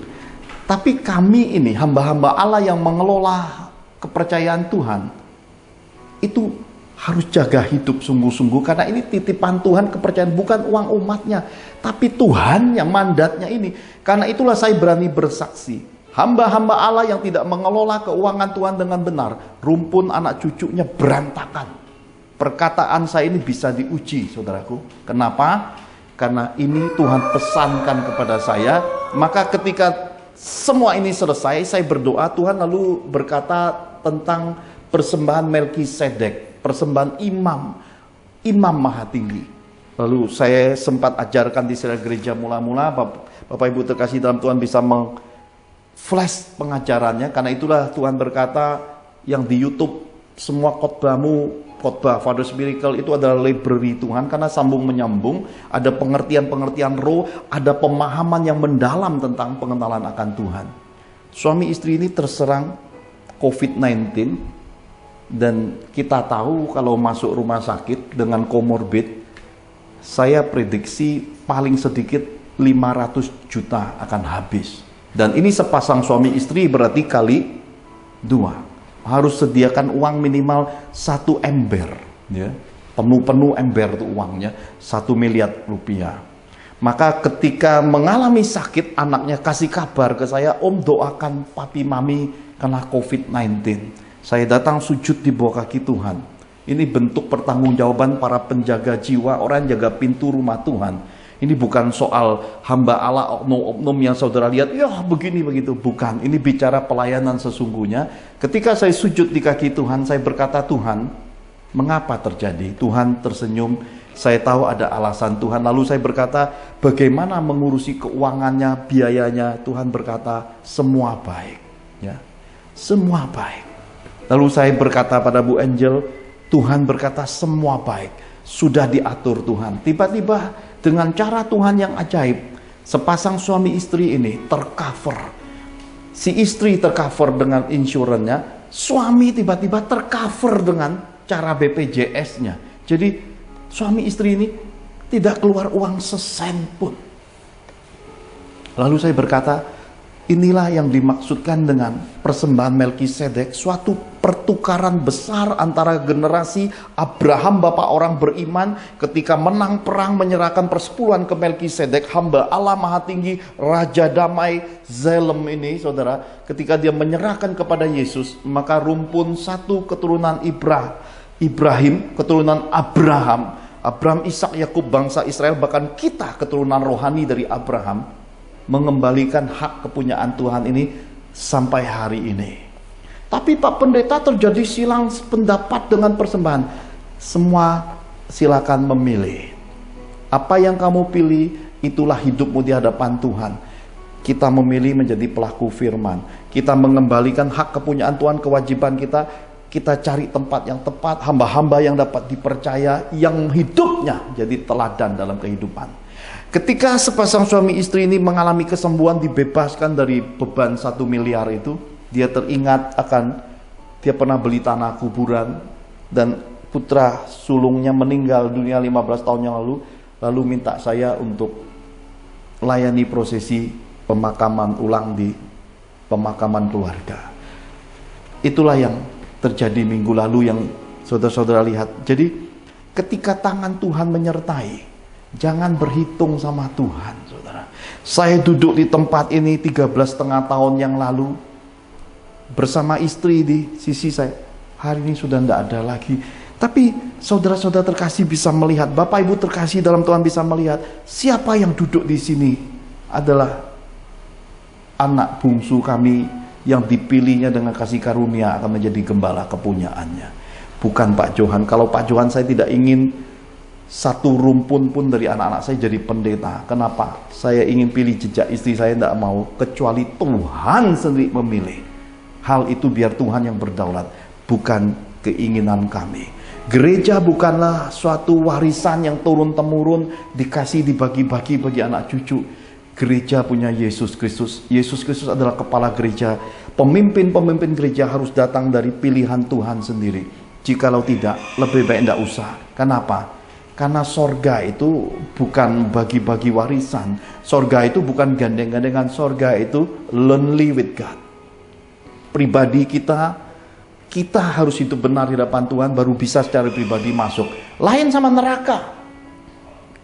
Tapi kami ini hamba-hamba Allah yang mengelola kepercayaan Tuhan, itu harus jaga hidup sungguh-sungguh, karena ini titipan Tuhan, kepercayaan, bukan uang umatnya, tapi Tuhan yang mandatnya ini. Karena itulah saya berani bersaksi, hamba-hamba Allah yang tidak mengelola keuangan Tuhan dengan benar, rumpun anak cucunya berantakan. Perkataan saya ini bisa diuji, saudaraku. Kenapa? Karena ini Tuhan pesankan kepada saya. Maka ketika semua ini selesai, saya berdoa, Tuhan lalu berkata tentang persembahan Melkisedek, persembahan imam maha tinggi. Lalu saya sempat ajarkan di serial gereja mula-mula. Bapak Ibu terkasih dalam Tuhan bisa meng-flash pengajarannya. Karena itulah Tuhan berkata, yang di YouTube semua khotbahmu, khotbah Father's Miracle itu adalah library Tuhan, karena sambung menyambung, ada pengertian-pengertian roh, ada pemahaman yang mendalam tentang pengenalan akan Tuhan. Suami istri ini terserang COVID-19, dan kita tahu kalau masuk rumah sakit dengan komorbid, saya prediksi paling sedikit 500 juta akan habis. Dan ini sepasang suami istri berarti kali 2. Harus sediakan uang minimal 1 ember, ya. Penuh-penuh ember tuh uangnya, 1 miliar rupiah. Maka ketika mengalami sakit, anaknya kasih kabar ke saya, Om doakan papi mami kena COVID-19. Saya datang sujud di bawah kaki Tuhan. Ini bentuk pertanggungjawaban para penjaga jiwa, orang yang jaga pintu rumah Tuhan. Ini bukan soal hamba Allah oknum-oknum yang saudara lihat, ya begini begitu, bukan. Ini bicara pelayanan sesungguhnya. Ketika saya sujud di kaki Tuhan, saya berkata, Tuhan, mengapa terjadi? Tuhan tersenyum, saya tahu ada alasan Tuhan. Lalu saya berkata, bagaimana mengurusi keuangannya, biayanya? Tuhan berkata, semua baik, ya, semua baik. Lalu saya berkata pada Bu Angel, Tuhan berkata semua baik. sudah diatur Tuhan. Tiba-tiba dengan cara Tuhan yang ajaib, sepasang suami istri ini tercover. Si istri tercover dengan insurannya, suami tiba-tiba tercover dengan cara BPJS-nya. Jadi suami istri ini tidak keluar uang sesen pun. Lalu saya berkata, inilah yang dimaksudkan dengan persembahan Melkisedek, suatu pertukaran besar antara generasi Abraham, bapak orang beriman, ketika menang perang menyerahkan persepuluhan ke Melkisedek, hamba Allah Maha Tinggi, Raja Damai, Zelem ini, saudara, ketika dia menyerahkan kepada Yesus, maka rumpun satu keturunan Ibrahim, keturunan Abraham, Ishak, Yakub, bangsa Israel, bahkan kita keturunan rohani dari Abraham, mengembalikan hak kepunyaan Tuhan ini sampai hari ini. Tapi Pak Pendeta, terjadi silang pendapat dengan persembahan. Semua silakan memilih. Apa yang kamu pilih, itulah hidupmu di hadapan Tuhan. Kita memilih menjadi pelaku firman. Kita mengembalikan hak kepunyaan Tuhan, kewajiban kita. Kita cari tempat yang tepat, hamba-hamba yang dapat dipercaya, yang hidupnya jadi teladan dalam kehidupan. Ketika sepasang suami istri ini mengalami kesembuhan, dibebaskan dari beban 1 miliar itu, dia teringat akan dia pernah beli tanah kuburan dan putra sulungnya meninggal dunia 15 tahun yang lalu minta saya untuk layani prosesi pemakaman ulang di pemakaman keluarga. Itulah yang terjadi minggu lalu yang saudara-saudara lihat. Jadi ketika tangan Tuhan menyertai, jangan berhitung sama Tuhan, saudara. Saya duduk di tempat ini 13,5 tahun yang lalu bersama istri di sisi saya. Hari ini sudah tidak ada lagi. Tapi saudara-saudara terkasih bisa melihat, Bapak Ibu terkasih dalam Tuhan bisa melihat, siapa yang duduk di sini adalah anak bungsu kami yang dipilihnya dengan kasih karunia akan menjadi gembala kepunyaannya. Bukan Pak Johan. Kalau Pak Johan, saya tidak ingin satu rumpun pun dari anak-anak saya jadi pendeta. Kenapa? Saya ingin pilih jejak istri saya, tidak mau, kecuali Tuhan sendiri memilih. Hal itu biar Tuhan yang berdaulat, bukan keinginan kami. Gereja bukanlah suatu warisan yang turun-temurun dikasih dibagi-bagi bagi anak cucu. Gereja punya Yesus Kristus. Yesus Kristus adalah kepala gereja. Pemimpin-pemimpin gereja harus datang dari pilihan Tuhan sendiri. Jikalau tidak, lebih baik tidak usah. Kenapa? Karena sorga itu bukan bagi-bagi warisan. Sorga itu bukan gandeng-gandengan. Sorga itu lonely with God. Pribadi kita harus hidup benar di hadapan Tuhan, baru bisa secara pribadi masuk. Lain sama neraka.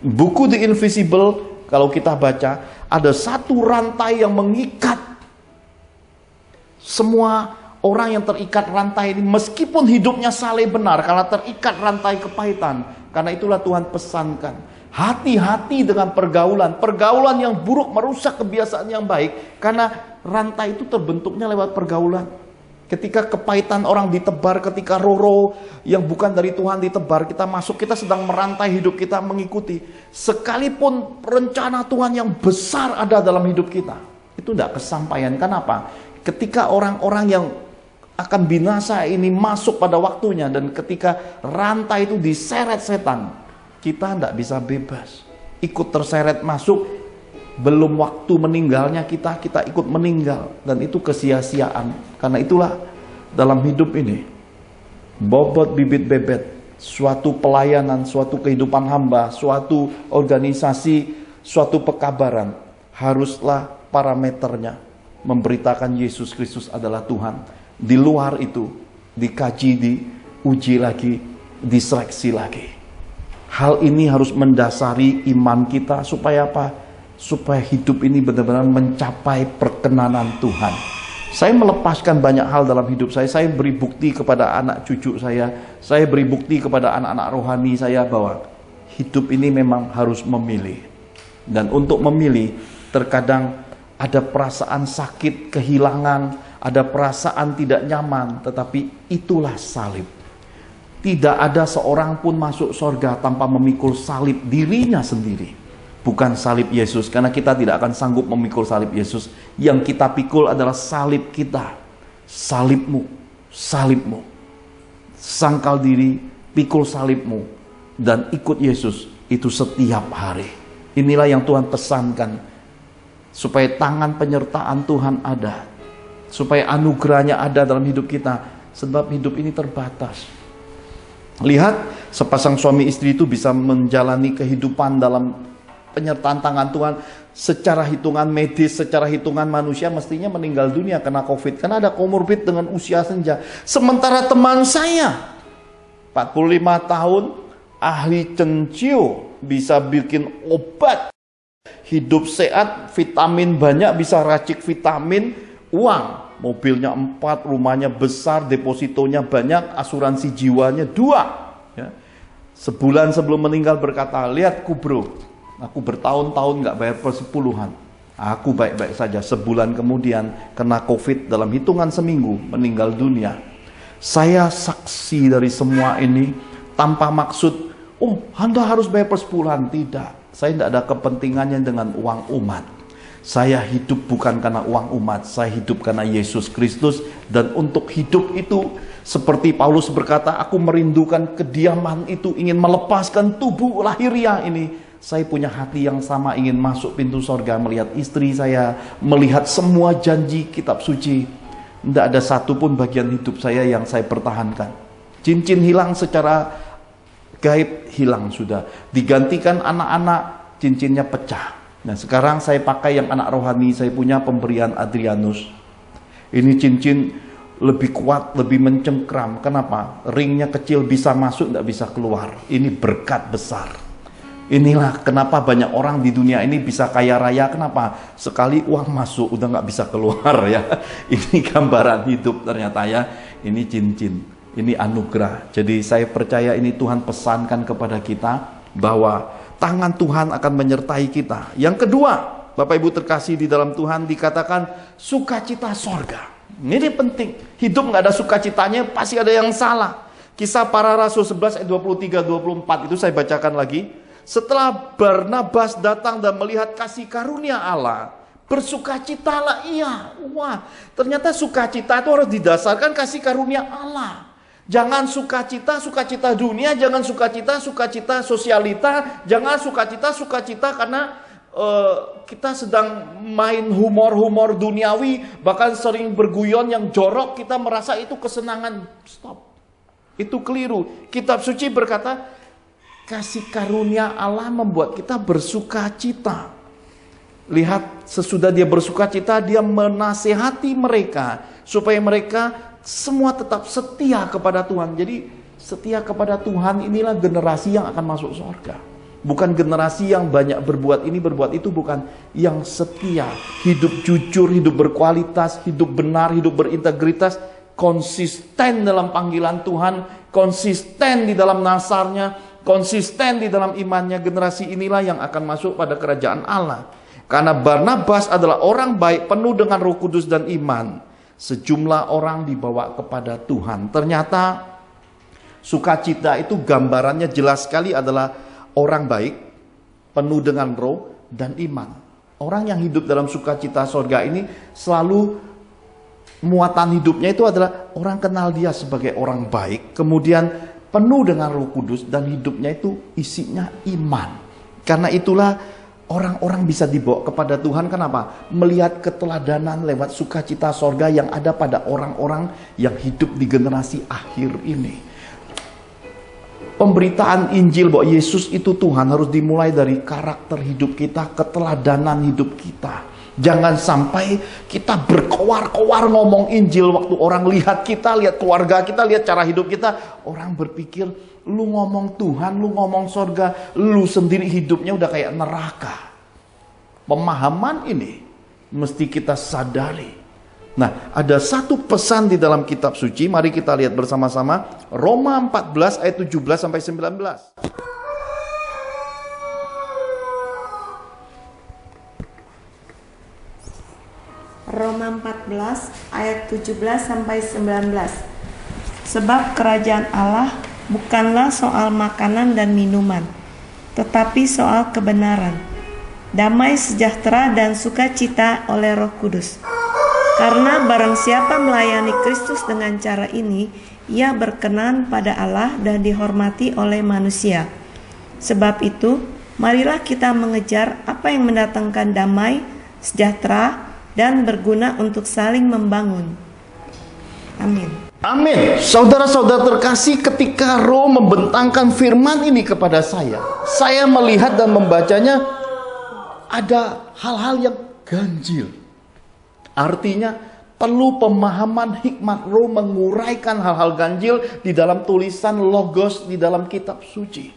Buku The Invisible, kalau kita baca, ada satu rantai yang mengikat semua orang yang terikat rantai ini, meskipun hidupnya saleh benar, karena terikat rantai kepahitan. Karena itulah Tuhan pesankan, hati-hati dengan pergaulan yang buruk merusak kebiasaan yang baik. Karena rantai itu terbentuknya lewat pergaulan. Ketika kepahitan orang ditebar, ketika roh yang bukan dari Tuhan ditebar, kita masuk, kita sedang merantai hidup kita mengikuti. Sekalipun rencana Tuhan yang besar ada dalam hidup kita, itu tidak kesampaian. Kenapa? Ketika orang-orang yang akan binasa ini masuk pada waktunya, dan ketika rantai itu diseret setan, kita tidak bisa bebas. Ikut terseret masuk, belum waktu meninggalnya kita ikut meninggal, dan itu kesia-siaan. Karena itulah dalam hidup ini, bobot bibit bebet, suatu pelayanan, suatu kehidupan hamba, suatu organisasi, suatu pekabaran, haruslah parameternya memberitakan Yesus Kristus adalah Tuhan. Di luar itu dikaji, diuji lagi, diseleksi lagi. Hal ini harus mendasari iman kita. Supaya apa? Supaya hidup ini benar-benar mencapai perkenanan Tuhan. Saya melepaskan banyak hal dalam hidup saya. Saya beri bukti kepada anak cucu saya. Saya beri bukti kepada anak-anak rohani saya bahwa hidup ini memang harus memilih. Dan untuk memilih, terkadang ada perasaan sakit, kehilangan, ada perasaan tidak nyaman, tetapi itulah salib. Tidak ada seorang pun masuk surga tanpa memikul salib dirinya sendiri. Bukan salib Yesus, karena kita tidak akan sanggup memikul salib Yesus. Yang kita pikul adalah salib kita. Salibmu, salibmu. Sangkal diri, pikul salibmu. dan ikut Yesus itu setiap hari. Inilah yang Tuhan pesankan, supaya tangan penyertaan Tuhan ada, supaya anugerahnya ada dalam hidup kita, sebab hidup ini terbatas. Lihat, sepasang suami istri itu bisa menjalani kehidupan dalam penyertaan tangan Tuhan. Secara hitungan medis, secara hitungan manusia mestinya meninggal dunia kena COVID, karena ada komorbid dengan usia senja. Sementara teman saya 45 tahun, ahli cencil, bisa bikin obat, hidup sehat, vitamin banyak, bisa racik vitamin, uang, mobilnya 4, rumahnya besar, depositonya banyak, asuransi jiwanya 2. Ya. Sebulan sebelum meninggal berkata, lihatku bro, aku bertahun-tahun nggak bayar persepuluhan, aku baik-baik saja. Sebulan kemudian kena COVID, dalam hitungan seminggu meninggal dunia. Saya saksi dari semua ini tanpa maksud, oh Anda harus bayar persepuluhan. Tidak, saya tidak ada kepentingannya dengan uang umat. Saya hidup bukan karena uang umat, saya hidup karena Yesus Kristus. Dan untuk hidup itu, seperti Paulus berkata, aku merindukan kediaman itu, ingin melepaskan tubuh lahiriah ini. Saya punya hati yang sama, ingin masuk pintu sorga, melihat istri saya, melihat semua janji kitab suci. Tidak ada satupun bagian hidup saya yang saya pertahankan. Cincin hilang secara gaib, hilang sudah. Digantikan anak-anak, cincinnya pecah. Nah sekarang saya pakai yang anak rohani, saya punya pemberian Adrianus. Ini cincin lebih kuat, lebih mencengkram. Kenapa? Ringnya kecil, bisa masuk, tidak bisa keluar. Ini berkat besar. Inilah kenapa banyak orang di dunia ini bisa kaya raya. Kenapa? Sekali uang masuk udah nggak bisa keluar ya. Ini gambaran hidup ternyata ya. Ini cincin, ini anugerah. Jadi saya percaya ini Tuhan pesankan kepada kita bahwa tangan Tuhan akan menyertai kita. Yang kedua, Bapak Ibu terkasih di dalam Tuhan, dikatakan sukacita sorga. Ini penting. Hidup nggak ada sukacitanya pasti ada yang salah. Kisah Para Rasul 11 ayat 23-24 itu saya bacakan lagi. Setelah Barnabas datang dan melihat kasih karunia Allah, bersukacitalah ia. Wah, ternyata sukacita itu harus didasarkan kasih karunia Allah. Jangan sukacita dunia, jangan sukacita sosialita, jangan sukacita karena kita sedang main humor duniawi, bahkan sering berguyon yang jorok, kita merasa itu kesenangan. Stop. Itu keliru. Kitab suci berkata, kasih karunia Allah membuat kita bersukacita. Lihat, sesudah dia bersukacita, dia menasehati mereka supaya mereka semua tetap setia kepada Tuhan. Jadi setia kepada Tuhan inilah generasi yang akan masuk surga. Bukan generasi yang banyak berbuat ini berbuat itu, bukan. Yang setia, hidup jujur, hidup berkualitas, hidup benar, hidup berintegritas, konsisten dalam panggilan Tuhan, konsisten di dalam nasarnya, konsisten di dalam imannya. Generasi inilah yang akan masuk pada kerajaan Allah. Karena Barnabas adalah orang baik, penuh dengan Roh Kudus dan iman, sejumlah orang dibawa kepada Tuhan. Ternyata sukacita itu gambarannya jelas sekali adalah orang baik, penuh dengan roh dan iman. Orang yang hidup dalam sukacita sorga ini selalu muatan hidupnya itu adalah orang kenal dia sebagai orang baik, kemudian penuh dengan Roh Kudus, dan hidupnya itu isinya iman. Karena itulah orang-orang bisa dibawa kepada Tuhan. Kenapa? Melihat keteladanan lewat sukacita sorga yang ada pada orang-orang yang hidup di generasi akhir ini. Pemberitaan Injil bahwa Yesus itu Tuhan harus dimulai dari karakter hidup kita, keteladanan hidup kita. Jangan sampai kita berkoar-koar ngomong Injil waktu orang lihat kita, lihat keluarga kita, lihat cara hidup kita. Orang berpikir, lu ngomong Tuhan, lu ngomong sorga, lu sendiri hidupnya udah kayak neraka. Pemahaman ini mesti kita sadari. Nah, ada satu pesan di dalam kitab suci, mari kita lihat bersama-sama. Roma 14 ayat 17 sampai 19. Roma 14 ayat 17 sampai 19. Sebab kerajaan Allah bukanlah soal makanan dan minuman, tetapi soal kebenaran, damai sejahtera dan sukacita oleh Roh Kudus. Karena barang siapa melayani Kristus dengan cara ini, ia berkenan pada Allah dan dihormati oleh manusia. Sebab itu, marilah kita mengejar apa yang mendatangkan damai, sejahtera, dan berguna untuk saling membangun. Amin. Amin. Saudara-saudara terkasih, ketika Roh membentangkan firman ini kepada saya melihat dan membacanya ada hal-hal yang ganjil. Artinya perlu pemahaman hikmat Roh menguraikan hal-hal ganjil di dalam tulisan logos di dalam kitab suci.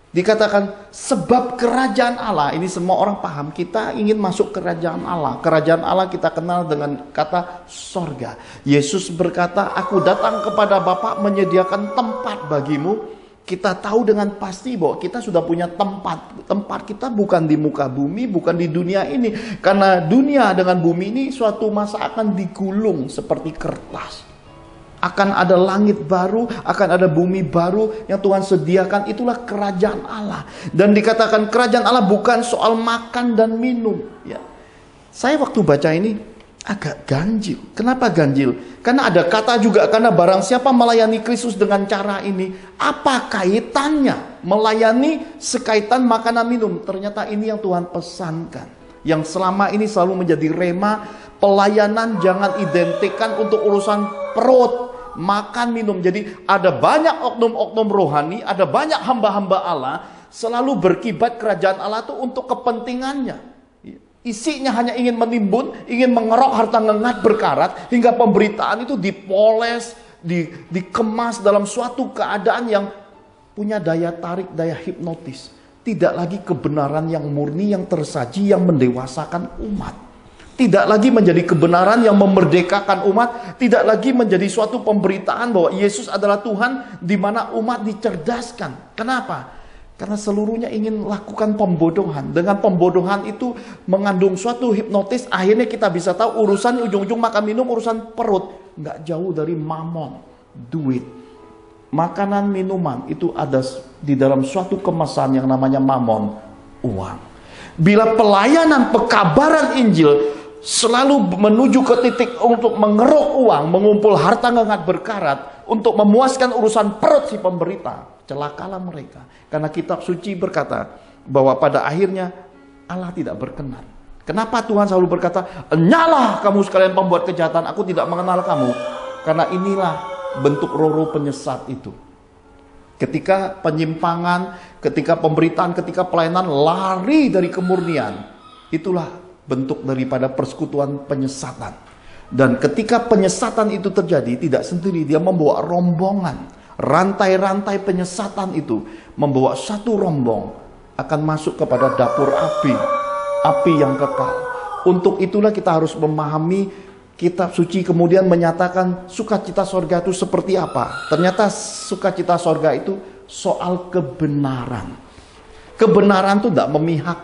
Dikatakan sebab kerajaan Allah, ini semua orang paham, kita ingin masuk kerajaan Allah. Kerajaan Allah kita kenal dengan kata sorga. Yesus berkata, aku datang kepada Bapa menyediakan tempat bagimu. Kita tahu dengan pasti bahwa kita sudah punya tempat. Tempat kita bukan di muka bumi, bukan di dunia ini. Karena dunia dengan bumi ini suatu masa akan digulung seperti kertas. Akan ada langit baru, akan ada bumi baru yang Tuhan sediakan. Itulah kerajaan Allah. Dan dikatakan kerajaan Allah bukan soal makan dan minum. Ya. Saya waktu baca ini agak ganjil. Kenapa ganjil? Karena ada kata juga, karena barang siapa melayani Kristus dengan cara ini, apa kaitannya melayani sekaitan makanan minum? Ternyata ini yang Tuhan pesankan. Yang selama ini selalu menjadi rema, pelayanan jangan identikan untuk urusan perut, makan, minum. Jadi ada banyak oknum-oknum rohani, ada banyak hamba-hamba Allah selalu berkibat kerajaan Allah itu untuk kepentingannya. Isinya hanya ingin menimbun, ingin mengerok harta ngengat berkarat, hingga pemberitaan itu dipoles, dikemas dalam suatu keadaan yang punya daya tarik, daya hipnotis. Tidak lagi kebenaran yang murni, yang tersaji, yang mendewasakan umat. Tidak lagi menjadi kebenaran yang memerdekakan umat. Tidak lagi menjadi suatu pemberitaan bahwa Yesus adalah Tuhan, di mana umat dicerdaskan. Kenapa? Karena seluruhnya ingin lakukan pembodohan. Dengan pembodohan itu mengandung suatu hipnotis. Akhirnya kita bisa tahu urusan ujung-ujung makan minum, urusan perut. Nggak jauh dari mamon, duit. Makanan, minuman itu ada di dalam suatu kemasan yang namanya mamon, uang. Bila pelayanan pekabaran Injil selalu menuju ke titik untuk mengeruk uang, mengumpul harta ngengat berkarat, untuk memuaskan urusan perut si pemberita, celakalah mereka. Karena kitab suci berkata bahwa pada akhirnya Allah tidak berkenan. Kenapa Tuhan selalu berkata, "Enyalah kamu sekalian pembuat kejahatan, aku tidak mengenal kamu." Karena inilah bentuk roh-roh penyesat itu. Ketika penyimpangan, ketika pemberitaan, ketika pelayanan lari dari kemurnian, itulah bentuk daripada persekutuan penyesatan. Dan ketika penyesatan itu terjadi, tidak sendiri, dia membawa rombongan. Rantai-rantai penyesatan itu membawa satu rombong akan masuk kepada dapur api, api yang kekal. Untuk itulah kita harus memahami kitab suci kemudian menyatakan sukacita sorga itu seperti apa. Ternyata sukacita sorga itu soal kebenaran. Kebenaran itu tidak memihak.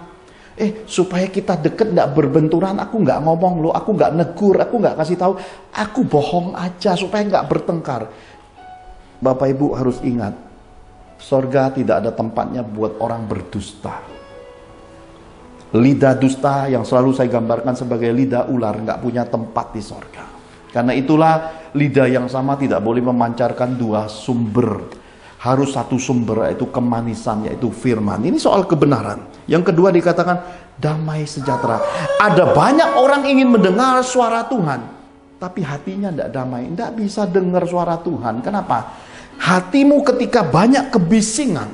Supaya kita deket tidak berbenturan, aku nggak ngomong lo, aku nggak negur, aku nggak kasih tahu, aku bohong aja supaya nggak bertengkar. Bapak Ibu harus ingat, sorga tidak ada tempatnya buat orang berdusta. Lidah dusta yang selalu saya gambarkan sebagai lidah ular nggak punya tempat di sorga. Karena itulah lidah yang sama tidak boleh memancarkan dua sumber. Harus satu sumber, yaitu kemanisan, yaitu firman. Ini soal kebenaran. Yang kedua dikatakan damai sejahtera. Ada banyak orang ingin mendengar suara Tuhan, tapi hatinya tidak damai. Tidak bisa dengar suara Tuhan. Kenapa? Hatimu ketika banyak kebisingan,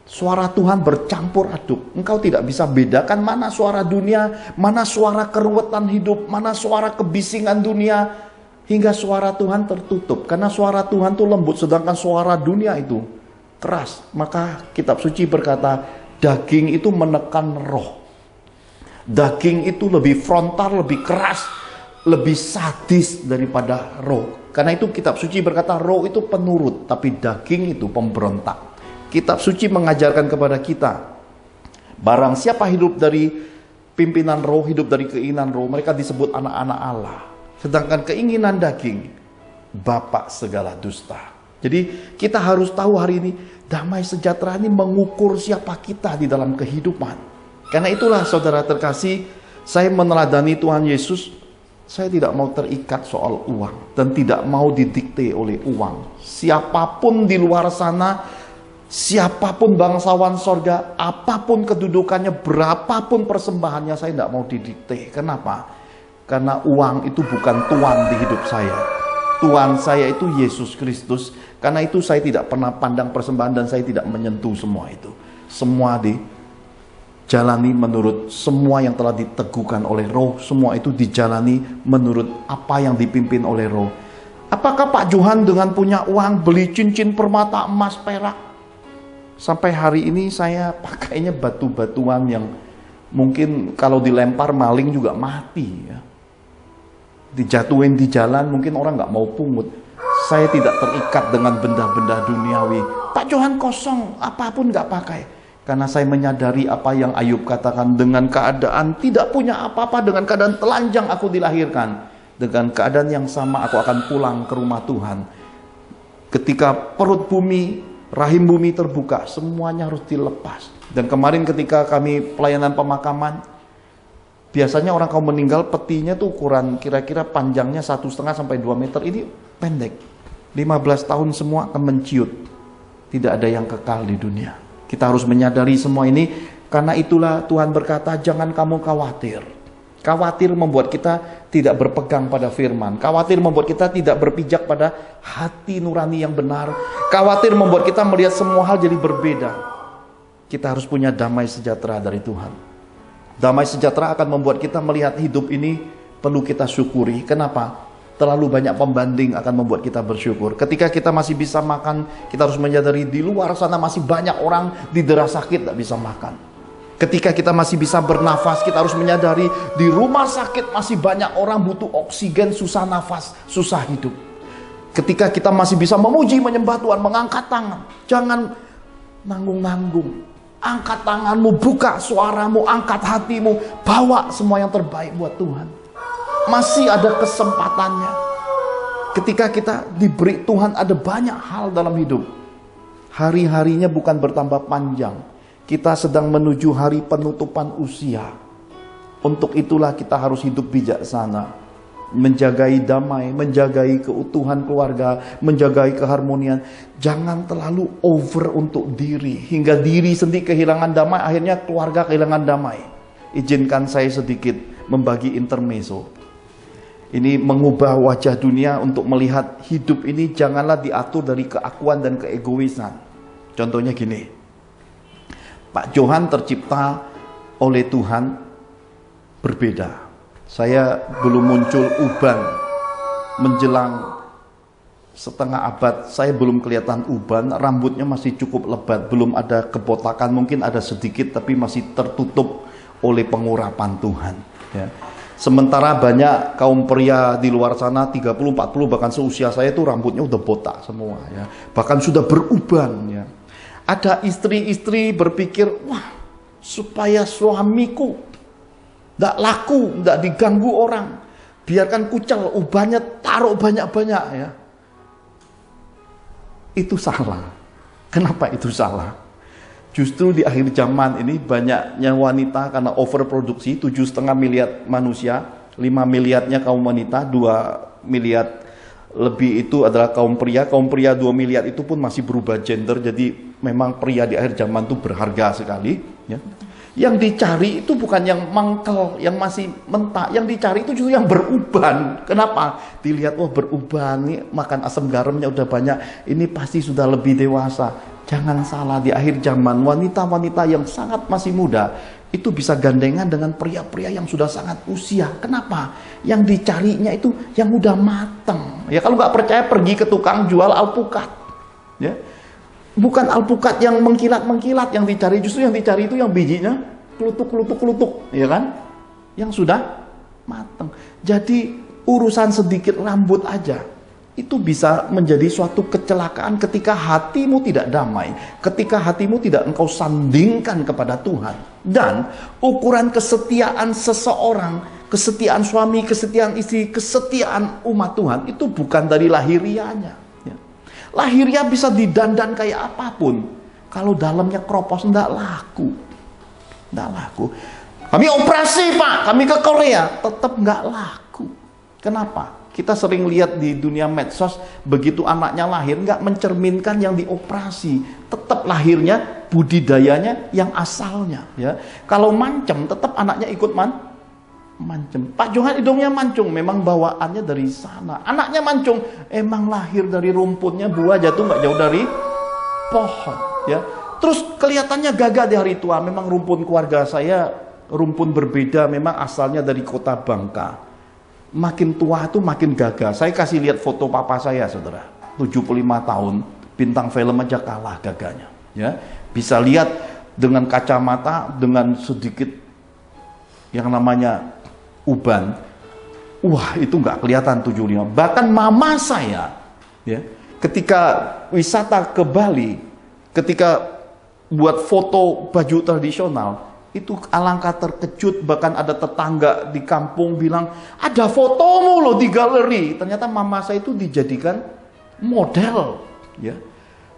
suara Tuhan bercampur aduk. Engkau tidak bisa bedakan mana suara dunia, mana suara keruwetan hidup, mana suara kebisingan dunia, hingga suara Tuhan tertutup. Karena suara Tuhan itu lembut, sedangkan suara dunia itu keras. Maka kitab suci berkata, daging itu menekan roh. Daging itu lebih frontal, lebih keras, lebih sadis daripada roh. Karena itu kitab suci berkata roh itu penurut, tapi daging itu pemberontak. Kitab suci mengajarkan kepada kita, barang siapa hidup dari pimpinan roh, hidup dari keinginan roh, mereka disebut anak-anak Allah. Sedangkan keinginan daging, bapak segala dusta. Jadi kita harus tahu hari ini, damai sejahtera ini mengukur siapa kita di dalam kehidupan. Karena itulah saudara terkasih, saya meneladani Tuhan Yesus. Saya tidak mau terikat soal uang dan tidak mau didikte oleh uang. Siapapun di luar sana Siapapun bangsawan sorga, apapun kedudukannya, berapapun persembahannya, saya tidak mau didikte. Kenapa? Karena uang itu bukan tuan di hidup saya. Tuan saya itu Yesus Kristus. Karena itu saya tidak pernah pandang persembahan dan saya tidak menyentuh semua itu. Semua dijalani menurut semua yang telah diteguhkan oleh Roh. Semua itu dijalani menurut apa yang dipimpin oleh Roh. Apakah Pak Johan dengan punya uang beli cincin permata, emas, perak? Sampai hari ini saya pakainya batu-batuan yang mungkin kalau dilempar maling juga mati ya. Dijatuhin di jalan mungkin orang nggak mau pungut. Saya tidak terikat dengan benda-benda duniawi. Pak Johan kosong, apapun nggak pakai. Karena saya menyadari apa yang Ayub katakan, dengan keadaan tidak punya apa-apa, dengan keadaan telanjang aku dilahirkan. Dengan keadaan yang sama aku akan pulang ke rumah Tuhan. Ketika perut bumi, rahim bumi terbuka, semuanya harus dilepas. Dan kemarin ketika kami pelayanan pemakaman, biasanya orang kalau meninggal petinya tuh ukuran kira-kira panjangnya 1,5 sampai 2 meter. Ini pendek. 15 tahun semua akan menciut. Tidak ada yang kekal di dunia. Kita harus menyadari semua ini. Karena itulah Tuhan berkata, jangan kamu khawatir. Khawatir membuat kita tidak berpegang pada firman. Khawatir membuat kita tidak berpijak pada hati nurani yang benar. Khawatir membuat kita melihat semua hal jadi berbeda. Kita harus punya damai sejahtera dari Tuhan. Damai sejahtera akan membuat kita melihat hidup ini perlu kita syukuri. Kenapa? Terlalu banyak pembanding akan membuat kita bersyukur. Ketika kita masih bisa makan, kita harus menyadari di luar sana masih banyak orang didera sakit tidak bisa makan. Ketika kita masih bisa bernafas, kita harus menyadari di rumah sakit masih banyak orang butuh oksigen, susah nafas, susah hidup. Ketika kita masih bisa memuji, menyembah Tuhan, mengangkat tangan, jangan nanggung-nanggung. Angkat tanganmu, buka suaramu, angkat hatimu, bawa semua yang terbaik buat Tuhan. Masih ada kesempatannya. Ketika kita diberi Tuhan, ada banyak hal dalam hidup. Hari-harinya bukan bertambah panjang. Kita sedang menuju hari penutupan usia. Untuk itulah kita harus hidup bijaksana. Menjagai damai, menjagai keutuhan keluarga, menjagai keharmonian. Jangan terlalu over untuk diri. Hingga diri sendiri kehilangan damai, akhirnya keluarga kehilangan damai. Izinkan saya sedikit membagi intermezzo. Ini mengubah wajah dunia untuk melihat hidup ini janganlah diatur dari keakuan dan keegoisan. Contohnya gini. Pak Johan tercipta oleh Tuhan berbeda. Saya belum muncul uban menjelang setengah abad. Saya belum kelihatan uban, rambutnya masih cukup lebat, belum ada kebotakan, mungkin ada sedikit tapi masih tertutup oleh pengurapan Tuhan. Ya. Sementara banyak kaum pria di luar sana 30, 40 bahkan seusia saya itu rambutnya udah botak semua. Ya. Bahkan sudah beruban. Ya. Ada istri-istri berpikir, wah supaya suamiku tidak laku, tidak diganggu orang, biarkan kucel, ubannya taruh banyak-banyak ya. Itu salah. Kenapa itu salah? Justru di akhir zaman ini banyaknya wanita karena overproduksi, 7,5 miliar manusia, 5 miliarnya kaum wanita, 2 miliar lebih itu adalah kaum pria 2 miliar itu pun masih berubah gender, jadi memang pria di akhir zaman itu berharga sekali ya. Yang dicari itu bukan yang mangkel, yang masih mentah, yang dicari itu justru yang beruban. Kenapa? Dilihat, oh beruban, nih makan asam garamnya udah banyak, ini pasti sudah lebih dewasa. Jangan salah, di akhir zaman wanita-wanita yang sangat masih muda itu bisa gandengan dengan pria-pria yang sudah sangat usia. Kenapa? Yang dicarinya itu yang udah matang. Ya kalau nggak percaya pergi ke tukang jual alpukat. Ya, bukan alpukat yang mengkilat-mengkilat yang dicari, justru yang dicari itu yang bijinya kelutuk-kelutuk, ya kan? Yang sudah matang. Jadi urusan sedikit rambut aja itu bisa menjadi suatu kecelakaan ketika hatimu tidak damai, ketika hatimu tidak engkau sandingkan kepada Tuhan. Dan ukuran kesetiaan seseorang, kesetiaan suami, kesetiaan istri, kesetiaan umat Tuhan itu bukan dari lahirianya. Ya. Lahiriah bisa didandan kayak apapun, kalau dalamnya kropos enggak laku. Enggak laku. Kami operasi Pak, kami ke Korea, tetap enggak laku. Kenapa? Kita sering lihat di dunia medsos, begitu anaknya lahir nggak mencerminkan yang dioperasi, tetap lahirnya budidayanya yang asalnya. Ya, kalau mancem tetap anaknya ikut mancem. Pak Johan hidungnya mancung, memang bawaannya dari sana. Anaknya mancung, emang lahir dari rumputnya, buah jatuh nggak jauh dari pohon. Ya, terus kelihatannya gagah di hari tua. Memang rumpun keluarga saya rumpun berbeda, memang asalnya dari kota Bangka. Makin tua itu makin gagah. Saya kasih lihat foto papa saya, saudara. 75 tahun, bintang film aja kalah gagahnya. Ya, bisa lihat dengan kacamata, dengan sedikit yang namanya uban. Wah, itu nggak kelihatan 75. Bahkan mama saya, ya, ketika wisata ke Bali, ketika buat foto baju tradisional, itu alangkah terkejut. Bahkan ada tetangga di kampung bilang, ada fotomu loh di galeri. Ternyata mama saya itu dijadikan model. Ya,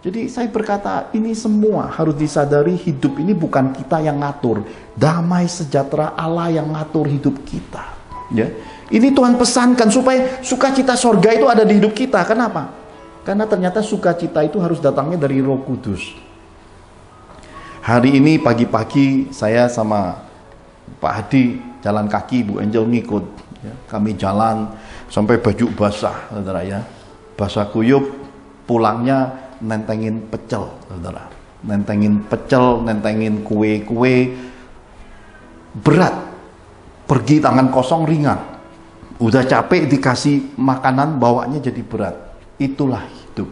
jadi saya berkata, ini semua harus disadari, hidup ini bukan kita yang ngatur. Damai sejahtera Allah yang ngatur hidup kita. Ya, ini Tuhan pesankan supaya sukacita sorga itu ada di hidup kita. Kenapa? Karena ternyata sukacita itu harus datangnya dari Roh Kudus. Hari ini pagi-pagi saya sama Pak Hadi jalan kaki, Bu Angel ngikut. Ya, kami jalan sampai baju basah, saudara ya. Basah kuyup, pulangnya nentengin pecel, saudara. Nentengin pecel, nentengin kue-kue. Berat. Pergi tangan kosong ringan. Udah capek dikasih makanan, bawaannya jadi berat. Itulah hidup.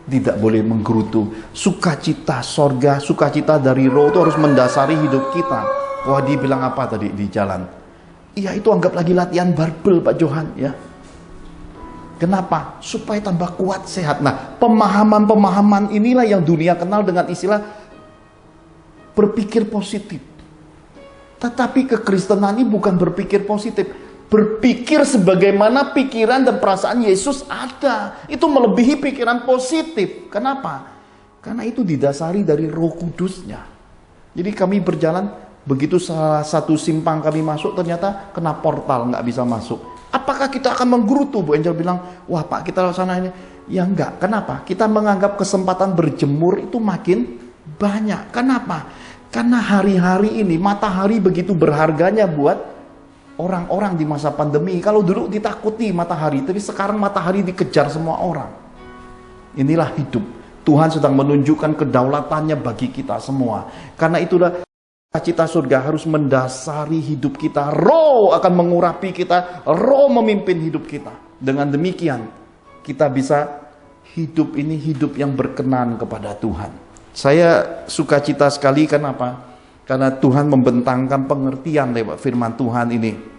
Tidak boleh menggerutu. Sukacita sorga, sukacita dari roh itu harus mendasari hidup kita. Wah, dia bilang apa tadi di jalan? Iya, itu anggap lagi latihan barbel, Pak Johan, ya. Kenapa? Supaya tambah kuat, sehat. Nah, pemahaman-pemahaman inilah yang dunia kenal dengan istilah berpikir positif. Tetapi kekristenan ini bukan berpikir positif. Berpikir sebagaimana pikiran dan perasaan Yesus ada. Itu melebihi pikiran positif. Kenapa? Karena itu didasari dari Roh Kudusnya. Jadi kami berjalan, begitu salah satu simpang kami masuk, ternyata kena portal, nggak bisa masuk. Apakah kita akan menggerutu? Bu Angel bilang, wah Pak, kita sana ini. Ya enggak. Kenapa? Kita menganggap kesempatan berjemur itu makin banyak. Kenapa? Karena hari-hari ini matahari begitu berharganya buat orang-orang di masa pandemi. Kalau dulu ditakuti matahari, tapi sekarang matahari dikejar semua orang. Inilah hidup. Tuhan sedang menunjukkan kedaulatannya bagi kita semua. Karena itulah cita surga harus mendasari hidup kita. Roh akan mengurapi kita, roh memimpin hidup kita. Dengan demikian, kita bisa hidup ini hidup yang berkenan kepada Tuhan. Saya sukacita sekali, kenapa? Karena Tuhan membentangkan pengertian lewat firman Tuhan ini.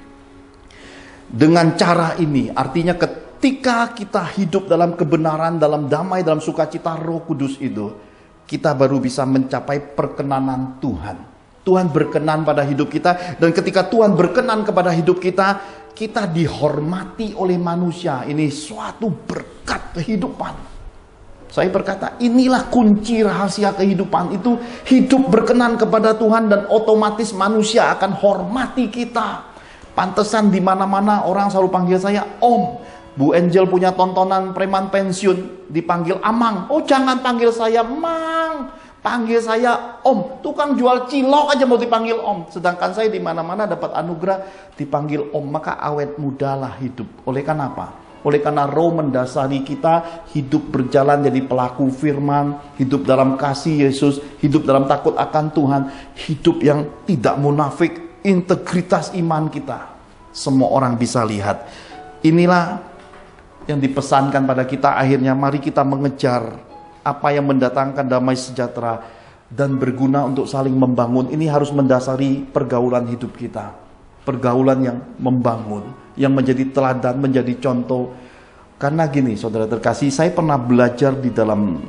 Dengan cara ini, artinya ketika kita hidup dalam kebenaran, dalam damai, dalam sukacita Roh Kudus itu, kita baru bisa mencapai perkenanan Tuhan. Tuhan berkenan pada hidup kita, dan ketika Tuhan berkenan kepada hidup kita, kita dihormati oleh manusia. Ini suatu berkat kehidupan. Saya berkata, inilah kunci rahasia kehidupan itu, hidup berkenan kepada Tuhan, dan otomatis manusia akan hormati kita. Pantesan di mana-mana orang selalu panggil saya Om. Bu Angel punya tontonan preman pensiun dipanggil Amang. Oh, jangan panggil saya Mang, panggil saya Om. Tukang jual cilok aja mau dipanggil Om. Sedangkan saya di mana-mana dapat anugerah dipanggil Om. Maka awet mudalah hidup. Oleh karena apa? Oleh karena roh mendasari kita hidup berjalan jadi pelaku firman, hidup dalam kasih Yesus, hidup dalam takut akan Tuhan, hidup yang tidak munafik, integritas iman kita. Semua orang bisa lihat. Inilah yang dipesankan pada kita akhirnya. Mari kita mengejar apa yang mendatangkan damai sejahtera dan berguna untuk saling membangun. Ini harus mendasari pergaulan hidup kita. Pergaulan yang membangun, yang menjadi teladan, menjadi contoh. Karena gini, saudara terkasih, saya pernah belajar di dalam,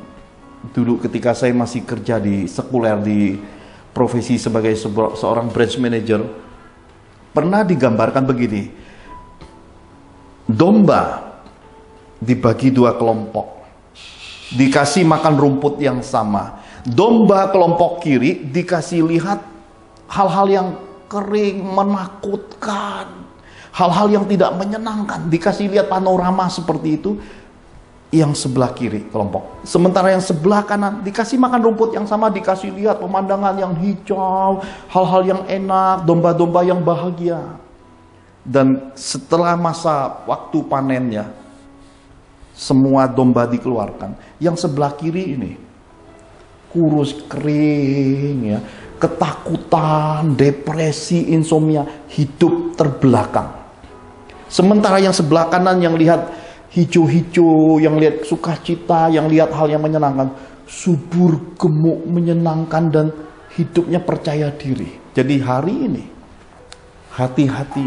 dulu ketika saya masih kerja di sekuler, di profesi sebagai seorang branch manager, pernah digambarkan begini. Domba dibagi dua kelompok, dikasih makan rumput yang sama. Domba kelompok kiri dikasih lihat hal-hal yang kering, menakutkan, hal-hal yang tidak menyenangkan. Dikasih lihat panorama seperti itu, yang sebelah kiri kelompok. Sementara yang sebelah kanan dikasih makan rumput yang sama, dikasih lihat pemandangan yang hijau, hal-hal yang enak, domba-domba yang bahagia. Dan setelah masa waktu panennya, semua domba dikeluarkan. Yang sebelah kiri ini kurus, kering, ya, ketakutan, depresi, insomnia, hidup terbelakang. Sementara yang sebelah kanan yang lihat hijau-hijau, yang lihat sukacita, yang lihat hal yang menyenangkan, subur, gemuk, menyenangkan, dan hidupnya percaya diri. Jadi hari ini, hati-hati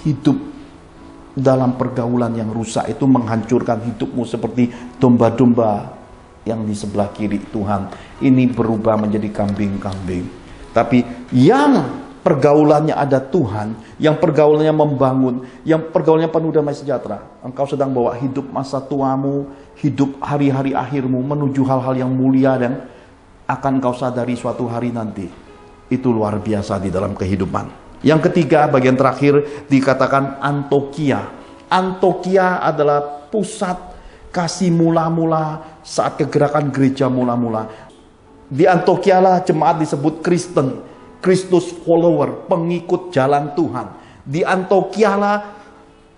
hidup dalam pergaulan yang rusak itu menghancurkan hidupmu seperti domba-domba yang di sebelah kiri Tuhan. Ini berubah menjadi kambing-kambing. Tapi yang pergaulannya ada Tuhan, yang pergaulannya membangun, yang pergaulannya penuh damai sejahtera, engkau sedang bawa hidup masa tuamu, hidup hari-hari akhirmu menuju hal-hal yang mulia, dan akan engkau sadari suatu hari nanti itu luar biasa di dalam kehidupan. Yang ketiga, bagian terakhir dikatakan Antioquia. Antioquia adalah pusat kasih mula-mula saat kegerakan gereja mula-mula. Di Antioquia lah jemaat disebut Kristen, Kristus follower, pengikut jalan Tuhan. Di Antioquia lah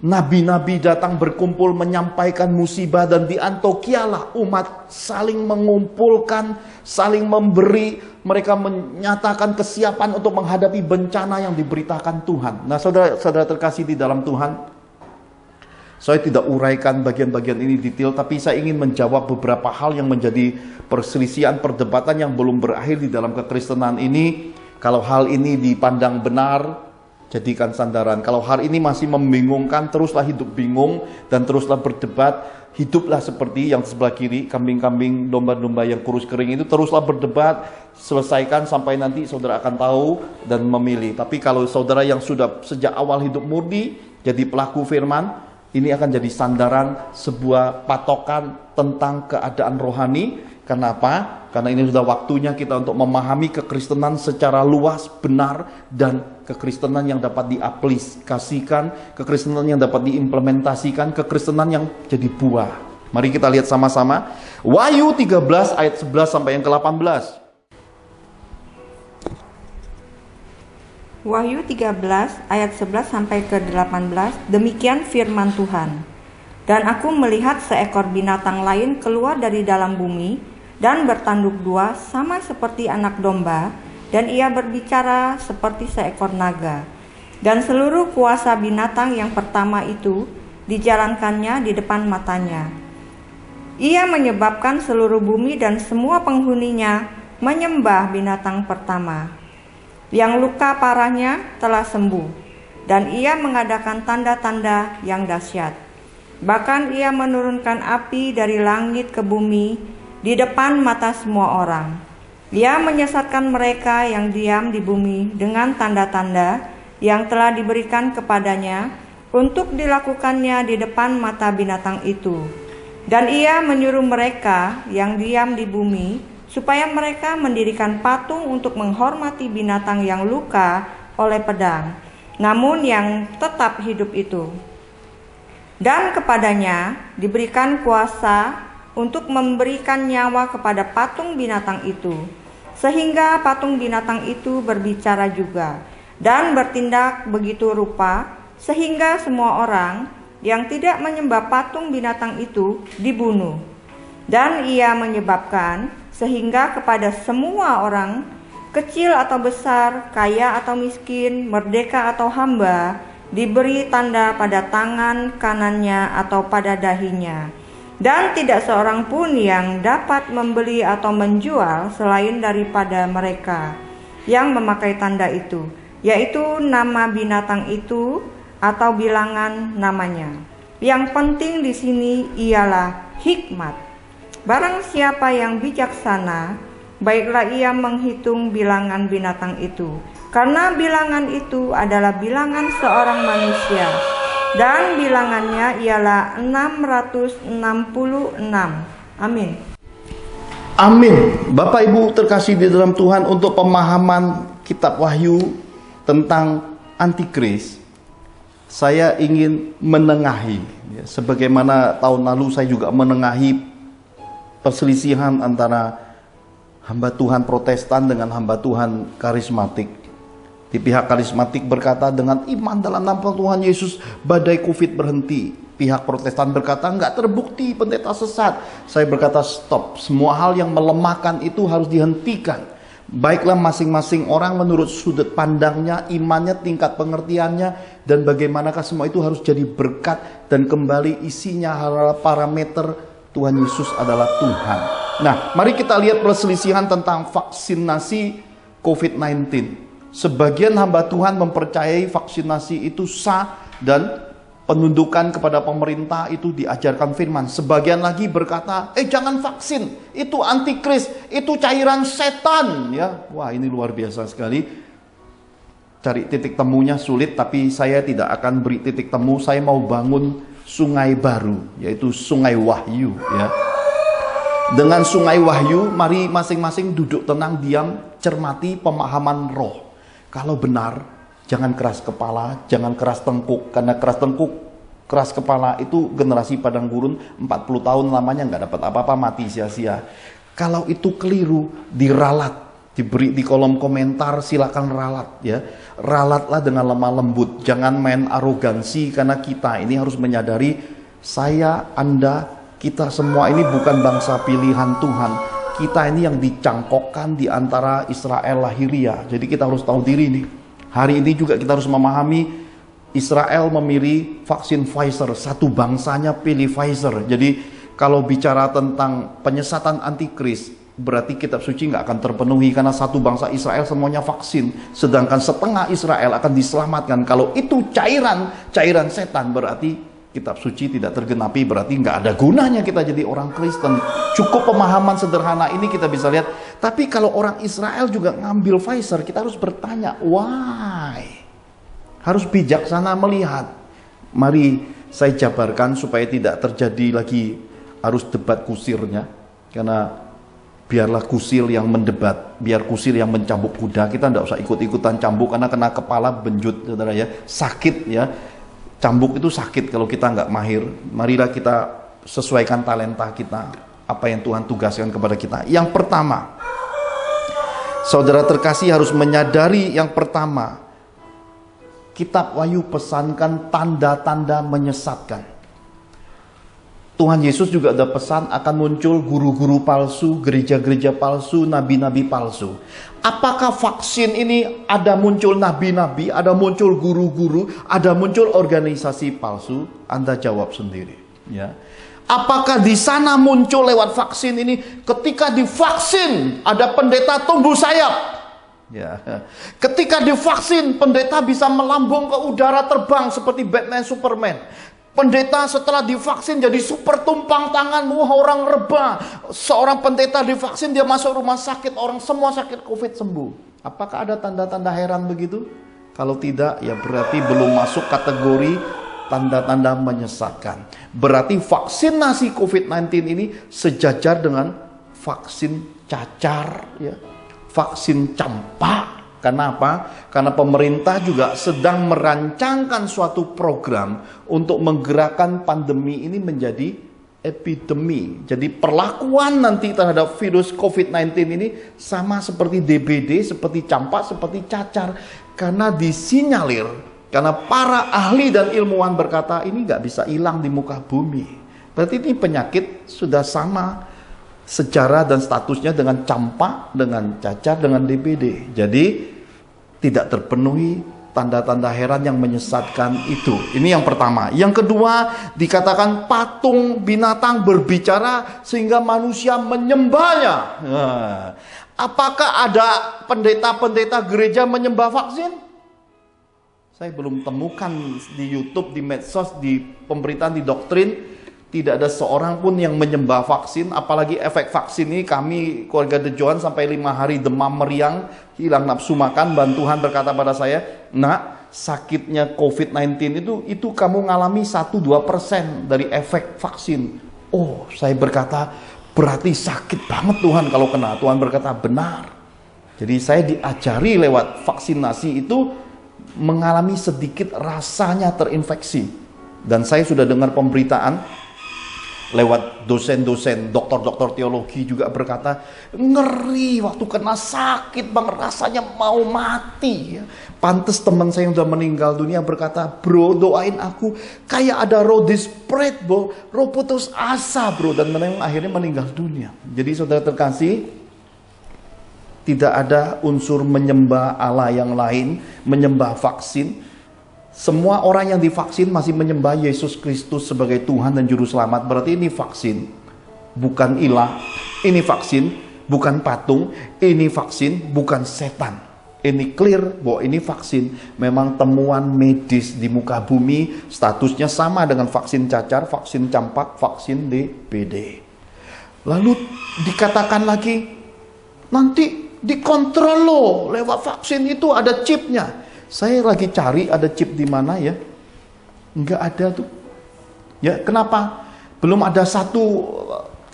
nabi-nabi datang berkumpul menyampaikan musibah, dan di Antioquia lah umat saling mengumpulkan, saling memberi, mereka menyatakan kesiapan untuk menghadapi bencana yang diberitakan Tuhan. Nah, saudara-saudara terkasih di dalam Tuhan, saya tidak uraikan bagian-bagian ini detail, tapi saya ingin menjawab beberapa hal yang menjadi perselisihan, perdebatan yang belum berakhir di dalam kekristenan ini. Kalau hal ini dipandang benar, jadikan sandaran. Kalau hal ini masih membingungkan, teruslah hidup bingung dan teruslah berdebat. Hiduplah seperti yang sebelah kiri, kambing-kambing, domba-domba yang kurus kering itu, teruslah berdebat, selesaikan sampai nanti saudara akan tahu dan memilih. Tapi kalau saudara yang sudah sejak awal hidup murni, jadi pelaku firman, ini akan jadi sandaran, sebuah patokan tentang keadaan rohani. Kenapa? Karena ini sudah waktunya kita untuk memahami kekristenan secara luas, benar, dan kekristenan yang dapat diaplikasikan, kekristenan yang dapat diimplementasikan, kekristenan yang jadi buah. Mari kita lihat sama-sama. Wahyu 13 ayat 11 sampai yang ke-18. Wahyu 13 ayat 11 sampai ke-18. Demikian firman Tuhan. Dan aku melihat seekor binatang lain keluar dari dalam bumi, dan bertanduk dua sama seperti anak domba, dan ia berbicara seperti seekor naga. Dan seluruh kuasa binatang yang pertama itu dijalankannya di depan matanya. Ia menyebabkan seluruh bumi dan semua penghuninya menyembah binatang pertama, yang luka parahnya telah sembuh, dan ia mengadakan tanda-tanda yang dahsyat. Bahkan ia menurunkan api dari langit ke bumi di depan mata semua orang. Ia menyesatkan mereka yang diam di bumi dengan tanda-tanda yang telah diberikan kepadanya untuk dilakukannya di depan mata binatang itu. Dan ia menyuruh mereka yang diam di bumi supaya mereka mendirikan patung untuk menghormati binatang yang luka oleh pedang, namun yang tetap hidup itu. Dan kepadanya diberikan kuasa untuk memberikan nyawa kepada patung binatang itu, sehingga patung binatang itu berbicara juga dan bertindak begitu rupa, sehingga semua orang yang tidak menyembah patung binatang itu dibunuh. Dan ia menyebabkan sehingga kepada semua orang, kecil atau besar, kaya atau miskin, merdeka atau hamba, diberi tanda pada tangan kanannya atau pada dahinya. Dan tidak seorang pun yang dapat membeli atau menjual selain daripada mereka yang memakai tanda itu, yaitu nama binatang itu atau bilangan namanya. Yang penting di sini ialah hikmat. Barang siapa yang bijaksana, baiklah ia menghitung bilangan binatang itu, karena bilangan itu adalah bilangan seorang manusia. Dan bilangannya ialah 666. Amin. Amin. Bapak Ibu terkasih di dalam Tuhan, untuk pemahaman kitab Wahyu tentang Antikris, Saya ingin menengahi, ya, sebagaimana tahun lalu saya juga menengahi perselisihan antara hamba Tuhan Protestan dengan hamba Tuhan karismatik. Di pihak karismatik berkata dengan iman dalam nama Tuhan Yesus badai COVID berhenti. Pihak Protestan berkata enggak terbukti pendeta sesat. Saya berkata stop, semua hal yang melemahkan itu harus dihentikan. Baiklah masing-masing orang menurut sudut pandangnya, imannya, tingkat pengertiannya, dan bagaimanakah semua itu harus jadi berkat dan kembali isinya adalah parameter Tuhan Yesus adalah Tuhan. Nah, mari kita lihat perselisihan tentang vaksinasi COVID-19. Sebagian hamba Tuhan mempercayai vaksinasi itu sah dan penundukan kepada pemerintah itu diajarkan firman. Sebagian lagi berkata, jangan vaksin, itu antikris, itu cairan setan. Ya, wah ini luar biasa sekali. Cari titik temunya sulit, tapi saya tidak akan beri titik temu. Saya mau bangun sungai baru, yaitu Sungai Wahyu. Ya. Dengan Sungai Wahyu, mari masing-masing duduk tenang, diam, cermati pemahaman roh. Kalau benar, jangan keras kepala, jangan keras tengkuk. Karena keras kepala itu generasi padang gurun 40 tahun lamanya nggak dapat apa-apa, mati sia-sia. Kalau itu keliru, diralat, diberi di kolom komentar, silakan ralat ya. Ralatlah dengan lemah lembut, jangan main arogansi, karena kita ini harus menyadari saya, Anda, kita semua ini bukan bangsa pilihan Tuhan. Kita ini yang dicangkokkan di antara Israel lahiriah. Jadi kita harus tahu diri nih. Hari ini juga kita harus memahami Israel memilih vaksin Pfizer. Satu bangsanya pilih Pfizer. Jadi kalau bicara tentang penyesatan antikris, berarti kitab suci nggak akan terpenuhi. Karena satu bangsa Israel semuanya vaksin. Sedangkan setengah Israel akan diselamatkan. Kalau itu cairan setan, berarti kitab suci tidak tergenapi, berarti nggak ada gunanya kita jadi orang Kristen. Cukup pemahaman sederhana ini kita bisa lihat. Tapi kalau orang Israel juga ngambil Pfizer, kita harus bertanya, why? Harus bijaksana melihat. Mari saya jabarkan supaya tidak terjadi lagi arus debat kusirnya. Karena biarlah kusir yang mendebat, biar kusir yang mencambuk kuda. Kita tidak usah ikut-ikutan cambuk, karena kena kepala benjut, saudara ya, sakit ya. Cambuk itu sakit kalau kita nggak mahir. Marilah kita sesuaikan talenta kita, apa yang Tuhan tugaskan kepada kita. Yang pertama, saudara terkasih harus menyadari yang pertama, kitab Wahyu pesankan tanda-tanda menyesatkan. Tuhan Yesus juga ada pesan akan muncul guru-guru palsu, gereja-gereja palsu, nabi-nabi palsu. Apakah vaksin ini ada muncul nabi-nabi, ada muncul guru-guru, ada muncul organisasi palsu? Anda jawab sendiri. Ya. Apakah di sana muncul lewat vaksin ini? Ketika divaksin ada pendeta tumbuh sayap. Ya. Ketika divaksin pendeta bisa melambung ke udara terbang seperti Batman Superman. Pendeta setelah divaksin jadi super tumpang tangan, wah orang rebah. Seorang pendeta divaksin dia masuk rumah sakit, orang semua sakit COVID sembuh. Apakah ada tanda-tanda heran begitu? Kalau tidak, ya berarti belum masuk kategori tanda-tanda menyesatkan. Berarti vaksinasi COVID-19 ini sejajar dengan vaksin cacar, ya, vaksin campak. Kenapa? Karena pemerintah juga sedang merancangkan suatu program untuk menggerakkan pandemi ini menjadi epidemi. Jadi perlakuan nanti terhadap virus COVID-19 ini sama seperti DBD, seperti campak, seperti cacar. Karena disinyalir, karena para ahli dan ilmuwan berkata ini nggak bisa hilang di muka bumi. Berarti ini penyakit sudah sama sejarah dan statusnya dengan campak, dengan cacar, dengan DBD. Jadi tidak terpenuhi tanda-tanda heran yang menyesatkan itu. Ini yang pertama. Yang kedua, dikatakan patung binatang berbicara sehingga manusia menyembahnya. Nah, apakah ada pendeta-pendeta gereja menyembah vaksin? Saya belum temukan di YouTube, di medsos, di pemberitaan, di doktrin. Tidak ada seorang pun yang menyembah vaksin. Apalagi efek vaksin ini, kami keluarga De Johan sampai 5 hari demam meriang, hilang nafsu makan. Dan Tuhan berkata pada saya, nak, sakitnya COVID-19 itu kamu ngalami 1-2% dari efek vaksin. Oh, saya berkata, berarti sakit banget Tuhan kalau kena. Tuhan berkata, benar. Jadi saya diajari lewat vaksinasi itu, mengalami sedikit rasanya terinfeksi. Dan saya sudah dengar pemberitaan lewat dosen-dosen, dokter-dokter teologi juga berkata, ngeri waktu kena sakit bang, rasanya mau mati. Pantes teman saya yang sudah meninggal dunia berkata, bro doain aku, kayak ada roh disparate bro, roh putus asa bro, dan memang akhirnya meninggal dunia. Jadi saudara terkasih, tidak ada unsur menyembah Allah yang lain, menyembah vaksin. Semua orang yang divaksin masih menyembah Yesus Kristus sebagai Tuhan dan Juru Selamat. Berarti ini vaksin, bukan ilah. Ini vaksin, bukan patung. Ini vaksin, bukan setan. Ini clear bahwa ini vaksin. Memang temuan medis di muka bumi statusnya sama dengan vaksin cacar, vaksin campak, vaksin DBD. Lalu dikatakan lagi, nanti dikontrol loh, lewat vaksin itu ada chipnya. Saya lagi cari ada chip di mana ya, nggak ada tuh. Ya kenapa? Belum ada satu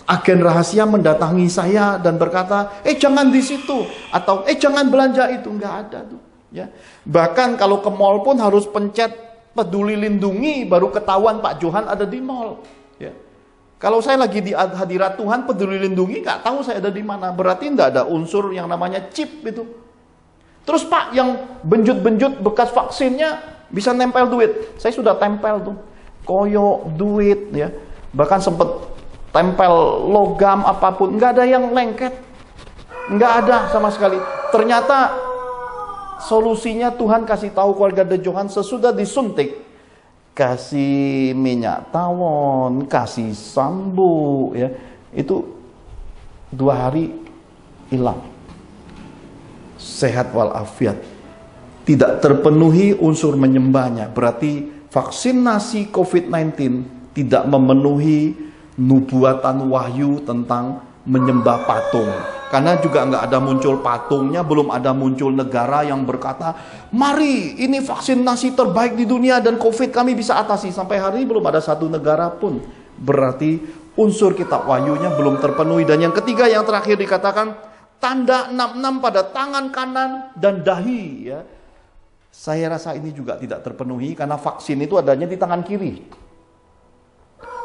agen rahasia mendatangi saya dan berkata, jangan di situ atau jangan belanja itu, nggak ada tuh. Ya bahkan kalau ke mall pun harus pencet peduli lindungi baru ketahuan Pak Johan ada di mall. Ya kalau saya lagi di hadirat Tuhan peduli lindungi nggak tahu saya ada di mana, berarti nggak ada unsur yang namanya chip itu. Terus Pak, yang benjut-benjut bekas vaksinnya bisa nempel duit. Saya sudah tempel tuh, koyo duit ya. Bahkan sempet tempel logam apapun, nggak ada yang lengket, nggak ada sama sekali. Ternyata solusinya Tuhan kasih tahu keluarga De Johan sesudah disuntik, kasih minyak tawon, kasih sambu, ya itu 2 hari hilang. Sehat walafiat, tidak terpenuhi unsur menyembahnya. Berarti vaksinasi COVID-19 tidak memenuhi nubuatan wahyu tentang menyembah patung. Karena juga nggak ada muncul patungnya, belum ada muncul negara yang berkata, mari ini vaksinasi terbaik di dunia dan COVID kami bisa atasi. Sampai hari ini belum ada satu negara pun. Berarti unsur kitab wahyunya belum terpenuhi. Dan yang ketiga, yang terakhir dikatakan, tanda 66 pada tangan kanan dan dahi ya. Saya rasa ini juga tidak terpenuhi karena vaksin itu adanya di tangan kiri.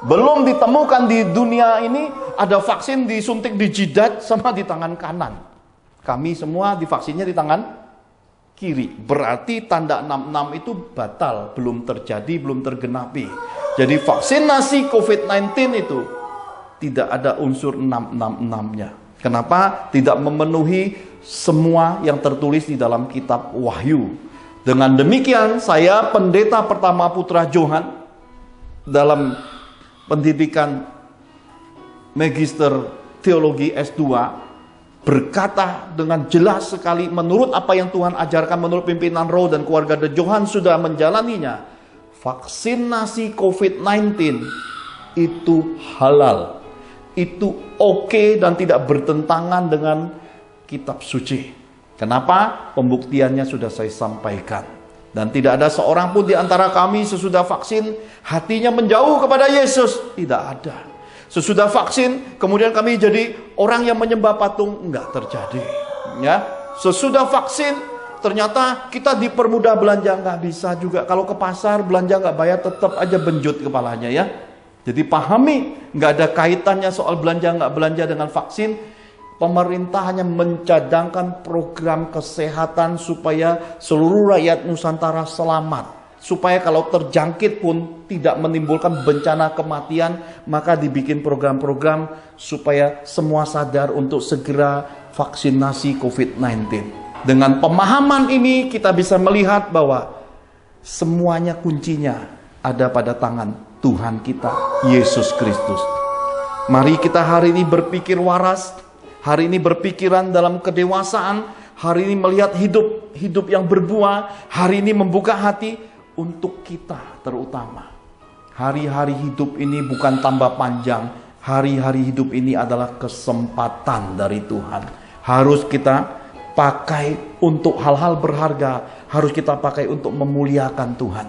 Belum ditemukan di dunia ini ada vaksin disuntik di jidat sama di tangan kanan. Kami semua divaksinnya di tangan kiri. Berarti tanda 66 itu batal, belum terjadi, belum tergenapi. Jadi vaksinasi COVID-19 itu tidak ada unsur 666-nya. Kenapa? Tidak memenuhi semua yang tertulis di dalam kitab Wahyu. Dengan demikian, saya pendeta pertama Putra Johan dalam pendidikan Magister Teologi S2 berkata dengan jelas sekali menurut apa yang Tuhan ajarkan, menurut pimpinan roh dan keluarga De Johan sudah menjalaninya. Vaksinasi COVID-19 itu halal. Itu oke dan tidak bertentangan dengan kitab suci. Kenapa? Pembuktiannya sudah saya sampaikan. Dan tidak ada seorang pun di antara kami sesudah vaksin hatinya menjauh kepada Yesus. Tidak ada. Sesudah vaksin kemudian kami jadi orang yang menyembah patung. Enggak terjadi. Ya, sesudah vaksin ternyata kita dipermudah belanja. Enggak bisa juga. Kalau ke pasar belanja enggak bayar tetap aja benjut kepalanya ya. Jadi pahami, nggak ada kaitannya soal belanja nggak belanja dengan vaksin. Pemerintah hanya mencadangkan program kesehatan supaya seluruh rakyat Nusantara selamat. Supaya kalau terjangkit pun tidak menimbulkan bencana kematian, maka dibikin program-program supaya semua sadar untuk segera vaksinasi COVID-19. Dengan pemahaman ini kita bisa melihat bahwa semuanya kuncinya ada pada tangan Tuhan kita, Yesus Kristus. Mari kita hari ini berpikir waras, hari ini berpikiran dalam kedewasaan, hari ini melihat hidup yang berbuah, hari ini membuka hati untuk kita terutama. Hari-hari hidup ini bukan tambah panjang, hari-hari hidup ini adalah kesempatan dari Tuhan. Harus kita pakai untuk hal-hal berharga, harus kita pakai untuk memuliakan Tuhan.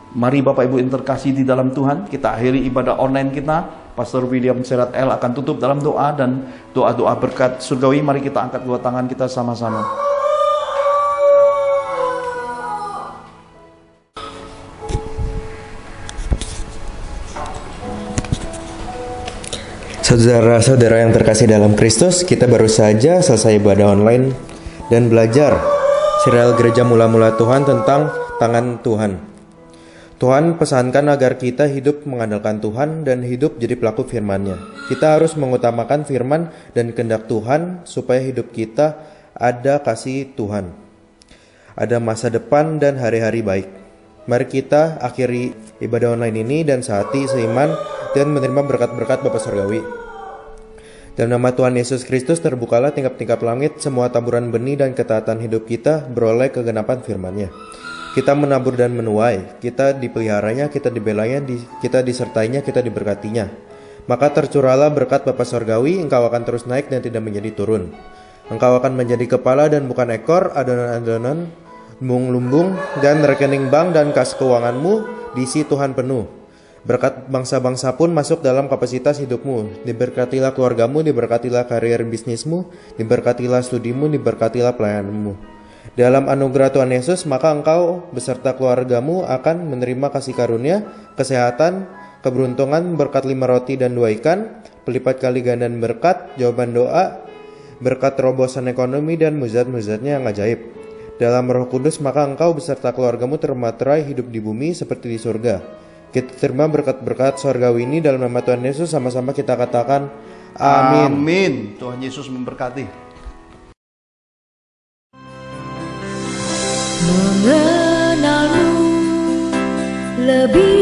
Mari Bapak Ibu yang terkasih di dalam Tuhan, kita akhiri ibadah online kita. Pastor William Serat L akan tutup dalam doa dan doa-doa berkat surgawi. Mari kita angkat 2 tangan kita sama-sama. Saudara-saudara yang terkasih dalam Kristus, kita baru saja selesai ibadah online dan belajar serial Gereja Mula-Mula Tuhan tentang tangan Tuhan. Tuhan pesankan agar kita hidup mengandalkan Tuhan dan hidup jadi pelaku firman-Nya. Kita harus mengutamakan firman dan kehendak Tuhan supaya hidup kita ada kasih Tuhan. Ada masa depan dan hari-hari baik. Mari kita akhiri ibadah online ini dan sehati seiman dan menerima berkat-berkat Bapa Surgawi. Dalam nama Tuhan Yesus Kristus terbukalah tingkap-tingkap langit, semua taburan benih dan ketaatan hidup kita beroleh kegenapan firman-Nya. Kita menabur dan menuai, kita dipeliharanya, kita dibelanya, kita disertainya, kita diberkatinya. Maka tercurahlah berkat Bapa Surgawi, engkau akan terus naik dan tidak menjadi turun. Engkau akan menjadi kepala dan bukan ekor, adonan-adonan, lumbung-lumbung, dan rekening bank dan kas keuanganmu diisi Tuhan penuh. Berkat bangsa-bangsa pun masuk dalam kapasitas hidupmu. Diberkatilah keluargamu, diberkatilah karier bisnismu, diberkatilah studimu, diberkatilah pelayananmu. Dalam anugerah Tuhan Yesus, maka engkau beserta keluargamu akan menerima kasih karunia, kesehatan, keberuntungan, berkat 5 roti dan 2 ikan, pelipat kali ganda berkat, jawaban doa, berkat terobosan ekonomi dan mujizat-mujizatnya yang ajaib. Dalam Roh Kudus, maka engkau beserta keluargamu termaterai hidup di bumi seperti di surga. Kita terima berkat-berkat surgawi ini dalam nama Tuhan Yesus, sama-sama kita katakan amin. Amin. Tuhan Yesus memberkati. Mengenalmu lebih